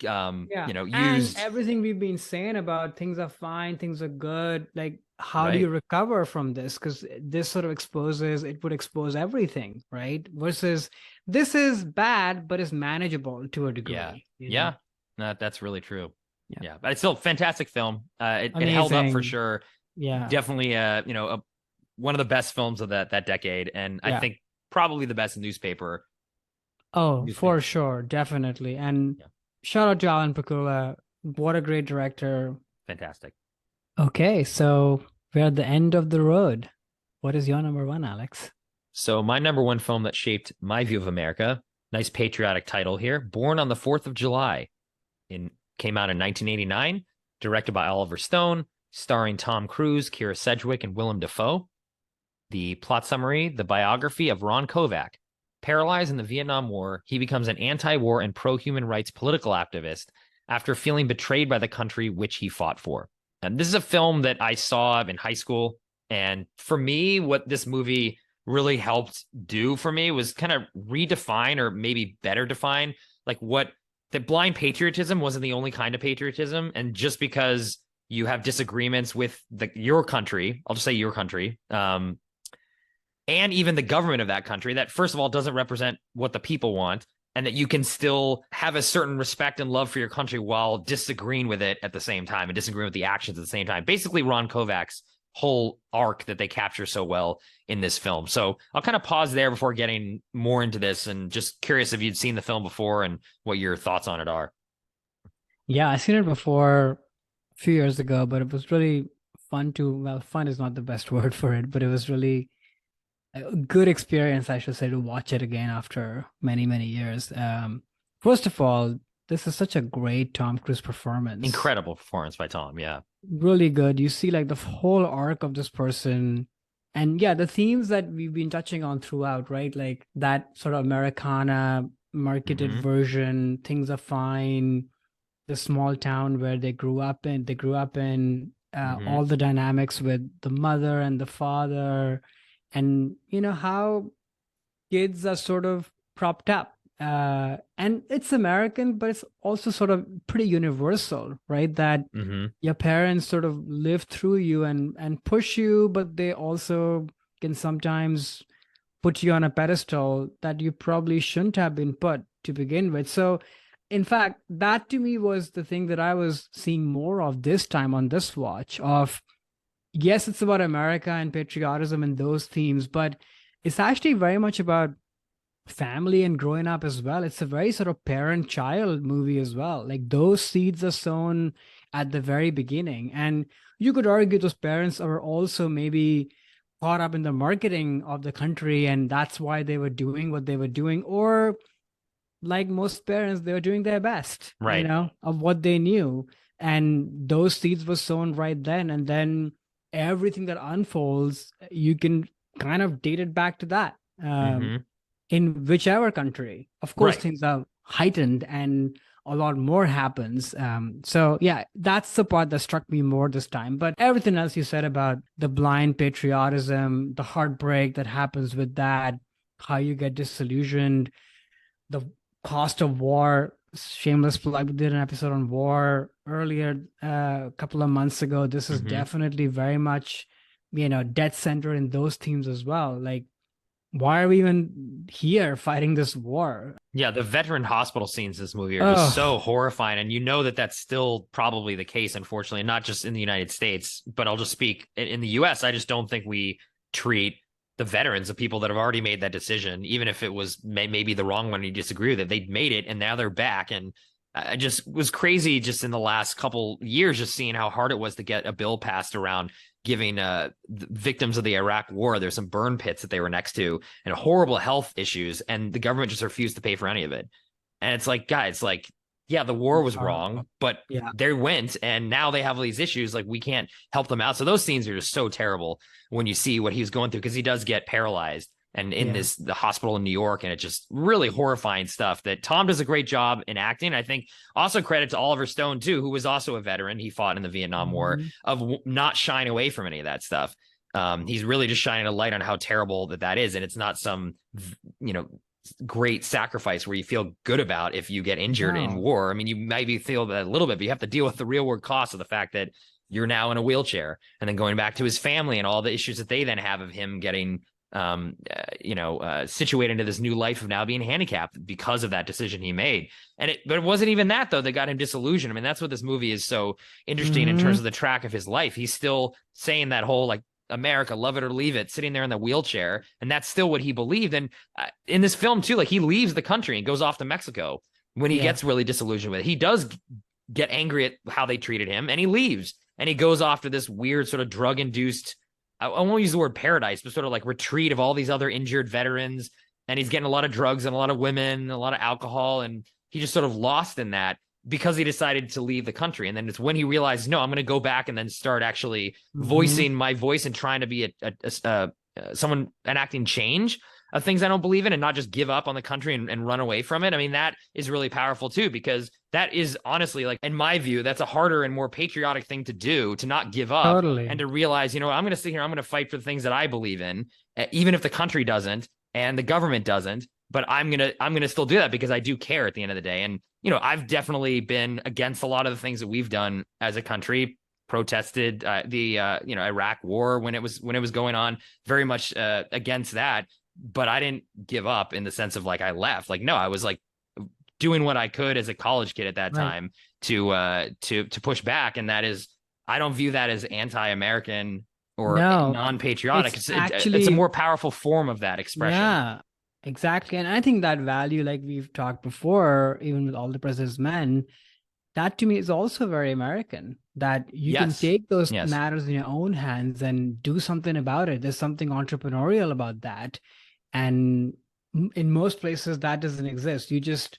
And used. everything we've been saying about things are fine, things are good, like how do Right. you recover from this? Because this sort of it would expose everything, right? Versus this is bad, but it's manageable to a degree. Yeah. you Yeah. know? No, that's really true. Yeah. Yeah. But it's still a fantastic film. It held up for Amazing. sure. Yeah. Definitely one of the best films of that decade. And I Yeah. think probably the best newspaper. Oh, for newspaper. sure, definitely. And Yeah. shout out to Alan Pakula. What a great director. Fantastic. Okay, so we're at the end of the road. What is your number one, Alex? So my number one film that shaped my view of America, nice patriotic title here, Born on the 4th of July, in came out in 1989, directed by Oliver Stone, starring Tom Cruise, Kira Sedgwick, and Willem Dafoe. The plot summary, the biography of Ron Kovac. Paralyzed in the Vietnam War, he becomes an anti-war and pro-human rights political activist after feeling betrayed by the country which he fought for. And this is a film that I saw in high school. And for me, what this movie really helped do for me was kind of redefine, or maybe better define, like what that blind patriotism wasn't the only kind of patriotism. And just because you have disagreements with your country, I'll just say your country, and even the government of that country, that first of all doesn't represent what the people want, and that you can still have a certain respect and love for your country while disagreeing with it at the same time and disagreeing with the actions at the same time. Basically, Ron Kovac's whole arc that they capture so well in this film. So I'll kind of pause there before getting more into this, and just curious if you'd seen the film before and what your thoughts on it are. Yeah, I seen it before a few years ago, but it was really fun to, well, fun is not the best word for it, but it was really a good experience, I should say, to watch it again after many, many years. First of all, this is such a great Tom Cruise performance. Incredible performance by Tom. Yeah. Really good. You see like the whole arc of this person. And yeah, the themes that we've been touching on throughout, right? Like that sort of Americana marketed version, things are fine, the small town where they grew up in, all the dynamics with the mother and the father, and you know how kids are sort of propped up. And it's American, but it's also sort of pretty universal, right? That your parents sort of live through you and push you, but they also can sometimes put you on a pedestal that you probably shouldn't have been put to begin with. So, in fact, that to me was the thing that I was seeing more of this time on this watch of, yes, it's about America and patriotism and those themes, but it's actually very much about family and growing up as well. It's a very sort of parent-child movie as well. Like those seeds are sown at the very beginning. And you could argue those parents are also maybe caught up in the marketing of the country, and that's why they were doing what they were doing. Or like most parents, they were doing their best, Right. of what they knew. And those seeds were sown right then. And then everything that unfolds, you can kind of date it back to that. In whichever country, of course, Right. things are heightened and a lot more happens. So yeah, that's the part that struck me more this time. But everything else you said about the blind patriotism, the heartbreak that happens with that, how you get disillusioned, the cost of war. Shameless plug, we did an episode on war earlier, a couple of months ago. This is definitely very much, dead center in those themes as well. Like, why are we even here fighting this war? Yeah, the veteran hospital scenes in this movie are just so horrifying. And you know that that's still probably the case, unfortunately, not just in the United States, but I'll just speak in the US. I just don't think we treat the veterans, the people that have already made that decision, even if it was maybe the wrong one, you disagree with it, they made it and now they're back. And I just was crazy just in the last couple years, just seeing how hard it was to get a bill passed around giving victims of the Iraq war. There's some burn pits that they were next to and horrible health issues, and the government just refused to pay for any of it. And it's like, guys, like, yeah, the war was wrong, but they went, and now they have all these issues. Like, we can't help them out. So those scenes are just so terrible when you see what he was going through, because he does get paralyzed and in the hospital in New York, and it's just really horrifying stuff that Tom does a great job in acting. I think also credit to Oliver Stone too, who was also a veteran. He fought in the Vietnam War, of not shying away from any of that stuff. He's really just shining a light on how terrible that is. And it's not some, great sacrifice where you feel good about if you get injured in war. I mean, you maybe feel that a little bit, but you have to deal with the real world cost of the fact that you're now in a wheelchair, and then going back to his family and all the issues that they then have of him getting situated into this new life of now being handicapped because of that decision he made. But it wasn't even that though that got him disillusioned. I mean, that's what this movie is so interesting in terms of the track of his life. He's still saying that whole like America, love it or leave it, sitting there in the wheelchair, and that's still what he believed. And in this film too, like he leaves the country and goes off to Mexico when he gets really disillusioned with it. He does get angry at how they treated him, and he leaves and he goes off to this weird sort of drug-induced I won't use the word paradise, but sort of like retreat of all these other injured veterans. And he's getting a lot of drugs and a lot of women, a lot of alcohol. And he just sort of lost in that because he decided to leave the country. And then it's when he realized, no, I'm going to go back and then start actually Hmm. voicing my voice and trying to be someone enacting change of things I don't believe in and not just give up on the country and run away from it. I mean, that is really powerful too, because that is honestly, like, in my view, that's a harder and more patriotic thing to do, to not give up and Totally. to realize, I'm going to sit here, I'm going to fight for the things that I believe in, even if the country doesn't and the government doesn't. But I'm gonna still do that because I do care at the end of the day. And I've definitely been against a lot of the things that we've done as a country, protested the Iraq war when it was going on, very much against that, but I didn't give up in the sense of like I left. Like, no, I was like doing what I could as a college kid at that Right. time to push back, and that is, I don't view that as anti-American or No, non-patriotic. it's It's a actually, more powerful form of that expression. yeah, exactly. And I think that value, like we've talked before, even with all the president's men, that to me is also very American, that you can Yes, take those yes, matters in your own hands and do something about it. There's something entrepreneurial about that. And in most places, that doesn't exist. You just,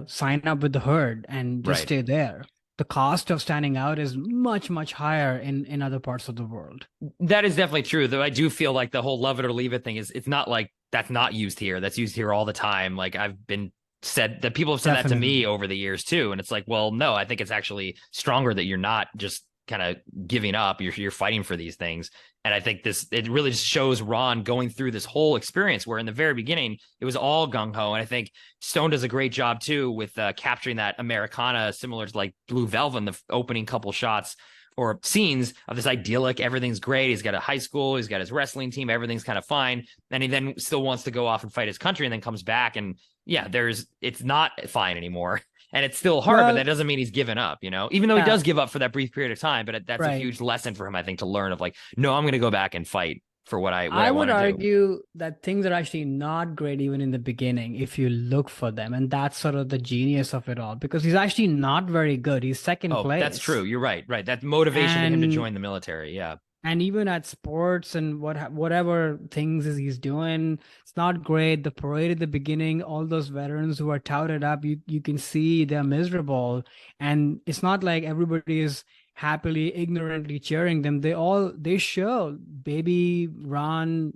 sign up with the herd and just right. stay there. The cost of standing out is much, much higher in other parts of the world. That is definitely true. Though I do feel like the whole love it or leave it thing it's not like that's not used here. That's used here all the time. Like, I've been said that people have said that to me Definitely. over the years too. And it's like, well, no, I think it's actually stronger that you're not just kind of giving up. You're fighting for these things. And I think it really just shows Ron going through this whole experience where in the very beginning it was all gung ho. And I think Stone does a great job too with capturing that Americana, similar to like Blue Velvet in the opening couple shots or scenes of this idyllic, everything's great. He's got a high school, he's got his wrestling team, everything's kind of fine. And he then still wants to go off and fight his country and then comes back. And yeah, it's not fine anymore. And it's still hard, but Well, that doesn't mean he's given up, even though he yeah, does give up for that brief period of time. But that's a right. huge lesson for him, I think, to learn of like, no, I'm going to go back and fight for what I I would want to do. argue that things are actually not great even in the beginning if you look for them. And that's sort of the genius of it all because he's actually not very good. He's second Oh, that's true. place. You're right. Right. That motivation to him to And join the military. Yeah. and even at sports and whatever things is he's doing, it's not great. The parade at the beginning, all those veterans who are touted up, you can see they're miserable. And it's not like everybody is happily, ignorantly cheering them. They show baby Ron,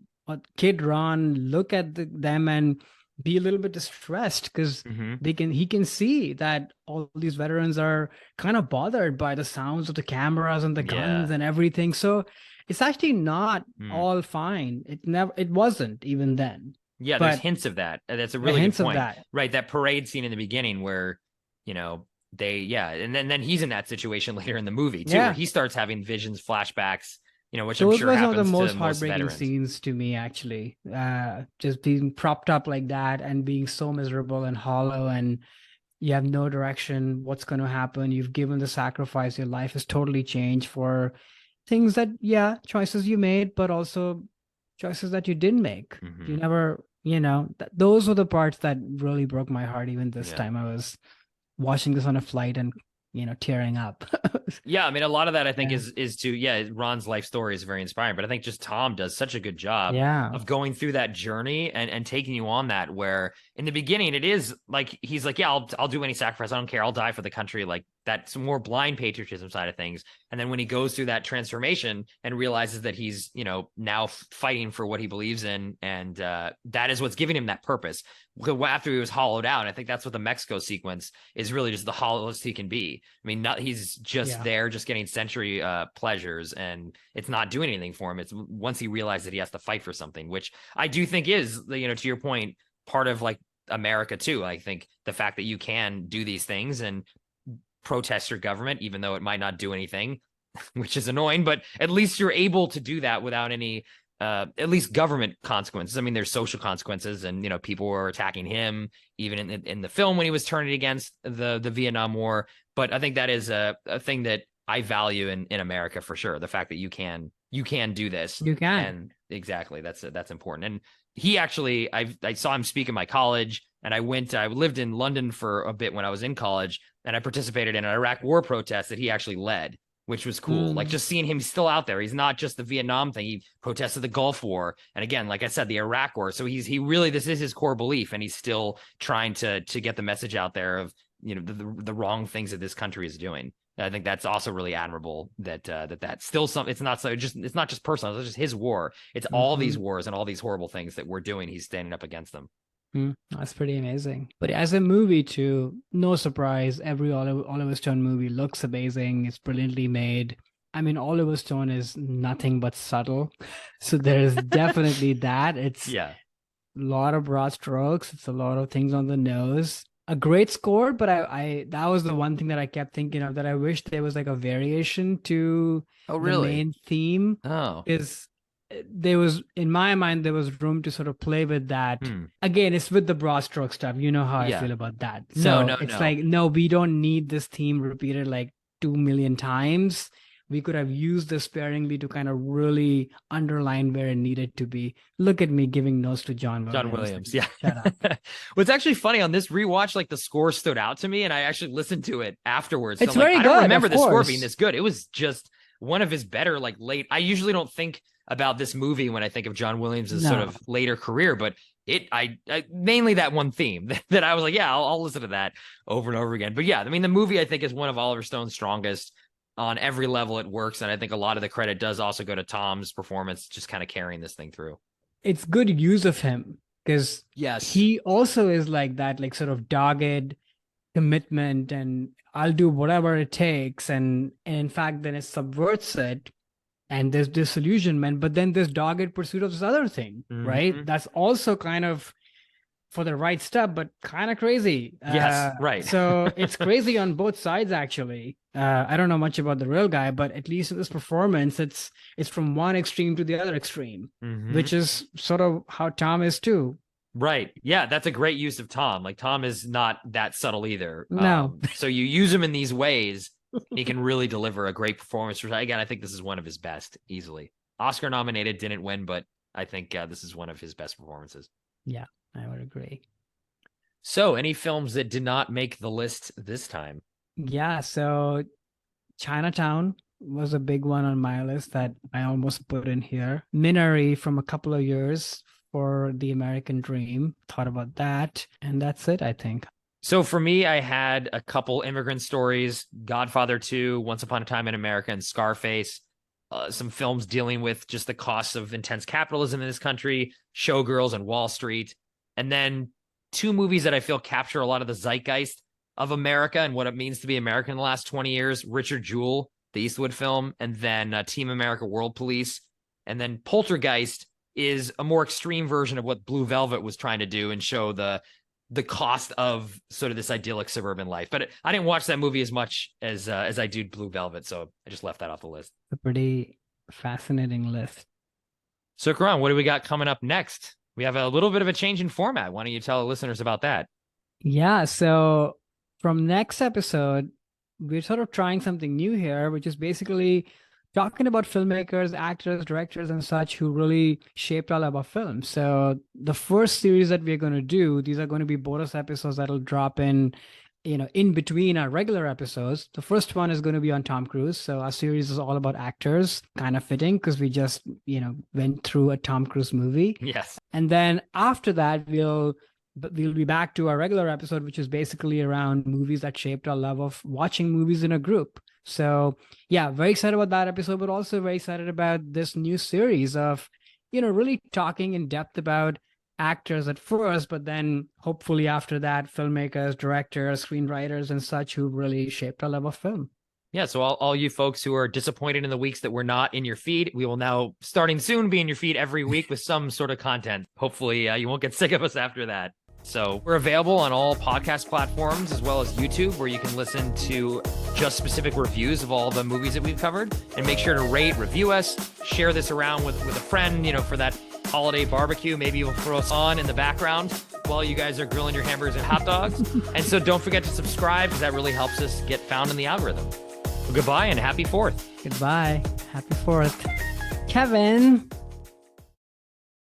kid Ron, look at them and be a little bit distressed because Mm-hmm. he can see that all these veterans are kind of bothered by the sounds of the cameras and the Yeah. guns and everything. So it's actually not Mm. all fine. It wasn't even then. Yeah, there's But hints of that. That's a the really good hints of point. that. Right, that parade scene in the beginning where, you know, and then he's in that situation later in the movie too, where Yeah. he starts having visions, flashbacks, which I'm Those sure were some of the happens to most most heartbreaking veterans. scenes to me, actually. Just being propped up like that and being so miserable and hollow, and you have no direction. What's going to happen? You've given the sacrifice. Your life has totally changed for things that, yeah, choices you made, but also choices that you didn't make. You Hmm. never, those were the parts that really broke my heart. Even this Yeah. time, I was watching this on a flight and, tearing up. Yeah, I mean, a lot of that I think Yeah. is to, yeah, Ron's life story is very inspiring, but I think just Tom does such a good job Yeah. of going through that journey and taking you on that. Where in the beginning it is like he's like, yeah, I'll do any sacrifice, I don't care, I'll die for the country, like that's more blind patriotism side of things. And then when he goes through that transformation and realizes that he's now fighting for what he believes in, and that is what's giving him that purpose. After he was hollowed out, and I think that's what the Mexico sequence is really, just the hollowest he can be. I mean, he's just Yeah. there, just getting sensory pleasures, and it's not doing anything for him. It's once he realizes that he has to fight for something, which I do think is, to your point, part of like America too. I think the fact that you can do these things and protest your government, even though it might not do anything, which is annoying, but at least you're able to do that without any at least government consequences. I mean, there's social consequences, and people were attacking him even in the film when he was turning against the Vietnam War. But I think that is a thing that I value in America for sure. The fact that you can do this, You can. and exactly, that's important. And he actually, I saw him speak in my college, and I lived in London for a bit when I was in college, and I participated in an Iraq war protest that he actually led. which was cool. Like just seeing him still out there. He's not just the Vietnam thing. He protested the Gulf War. And again, like I said, the Iraq War. So he really, this is his core belief. And he's still trying to get the message out there of, you know, the wrong things that this country is doing. And I think that's also really admirable that's still some, it's not just personal. It's just his war. It's all these wars and all these horrible things that we're doing. He's standing up against them. That's pretty amazing. But as a movie too, no surprise, every Oliver Stone movie looks amazing. It's brilliantly made. I mean, Oliver Stone is nothing but subtle. So there's definitely that. It's a lot of broad strokes. It's a lot of things on the nose. A great score, but I that was the one thing that I kept thinking of, that I wish there was like a variation to the main theme. Is there was, in my mind, there was room to sort of play with that. Again, it's with the broad stroke stuff. You know how I feel about that. So like, no, we don't need this theme repeated like 2 million times. We could have used this sparingly to kind of really underline where it needed to be. Look at me giving notes to John Williams. John Williams, yeah. Shut up. What's actually funny on this rewatch, like the score stood out to me, and I actually listened to it afterwards. It's so very good. I don't remember the score being this good. It was just one of his better, like late. I usually don't think about this movie when I think of John Williams' sort of later career, but I mainly that one theme that I was like, yeah, I'll listen to that over and over again. But yeah, I mean, the movie I think is one of Oliver Stone's strongest. On every level, it works, and I think a lot of the credit does also go to Tom's performance, just kind of carrying this thing through. It's good use of him because he also is like that, like sort of dogged commitment, and I'll do whatever it takes, and in fact, then it subverts it. And there's disillusionment, but then there's dogged pursuit of this other thing, right? That's also kind of for the right stuff, but kind of crazy. Yes, right. So it's crazy on both sides, actually. I don't know much about the real guy, but at least in this performance, it's from one extreme to the other extreme, which is sort of how Tom is too. Right. Yeah, that's a great use of Tom. Like, Tom is not that subtle either. No. So you use him in these ways, he can really deliver a great performance. Again, I think this is one of his best, easily. Oscar nominated, didn't win, but I think this is one of his best performances. Yeah, I would agree. So, any films that did not make the list this time? Yeah, so Chinatown was a big one on my list that I almost put in here. Minari from a couple of years for The American Dream. Thought about that, and that's it, I think. So for me, I had a couple immigrant stories, Godfather 2, Once Upon a Time in America, and Scarface. Some films dealing with just the costs of intense capitalism in this country, Showgirls and Wall Street. And then 2 movies that I feel capture a lot of the zeitgeist of America and what it means to be American in the last 20 years. Richard Jewell, the Eastwood film, and then Team America World Police. And then Poltergeist is a more extreme version of what Blue Velvet was trying to do and show the cost of sort of this idyllic suburban life. But I didn't watch that movie as much as I do Blue Velvet, so I just left that off the list. It's a pretty fascinating list. So, Karan, what do we got coming up next? We have a little bit of a change in format. Why don't you tell the listeners about that? Yeah, so from next episode, we're sort of trying something new here, which is basically talking about filmmakers, actors, directors, and such who really shaped all of our films. So the first series that we're going to do, these are going to be bonus episodes that'll drop in, in between our regular episodes. The first one is going to be on Tom Cruise. So our series is all about actors, kind of fitting because we just, went through a Tom Cruise movie. Yes. And then after that, we'll be back to our regular episode, which is basically around movies that shaped our love of watching movies in a group. So yeah, very excited about that episode, but also very excited about this new series of, really talking in depth about actors at first, but then hopefully after that, filmmakers, directors, screenwriters, and such who really shaped our love of film. Yeah, so all you folks who are disappointed in the weeks that we're not in your feed, we will now, starting soon, be in your feed every week with some sort of content. Hopefully you won't get sick of us after that. So we're available on all podcast platforms as well as YouTube, where you can listen to just specific reviews of all the movies that we've covered. And make sure to rate, review us, share this around with a friend, for that holiday barbecue. Maybe you'll throw us on in the background while you guys are grilling your hamburgers and hot dogs. And so don't forget to subscribe, because that really helps us get found in the algorithm. Well, goodbye and happy 4th. Goodbye. Happy 4th. Kevin.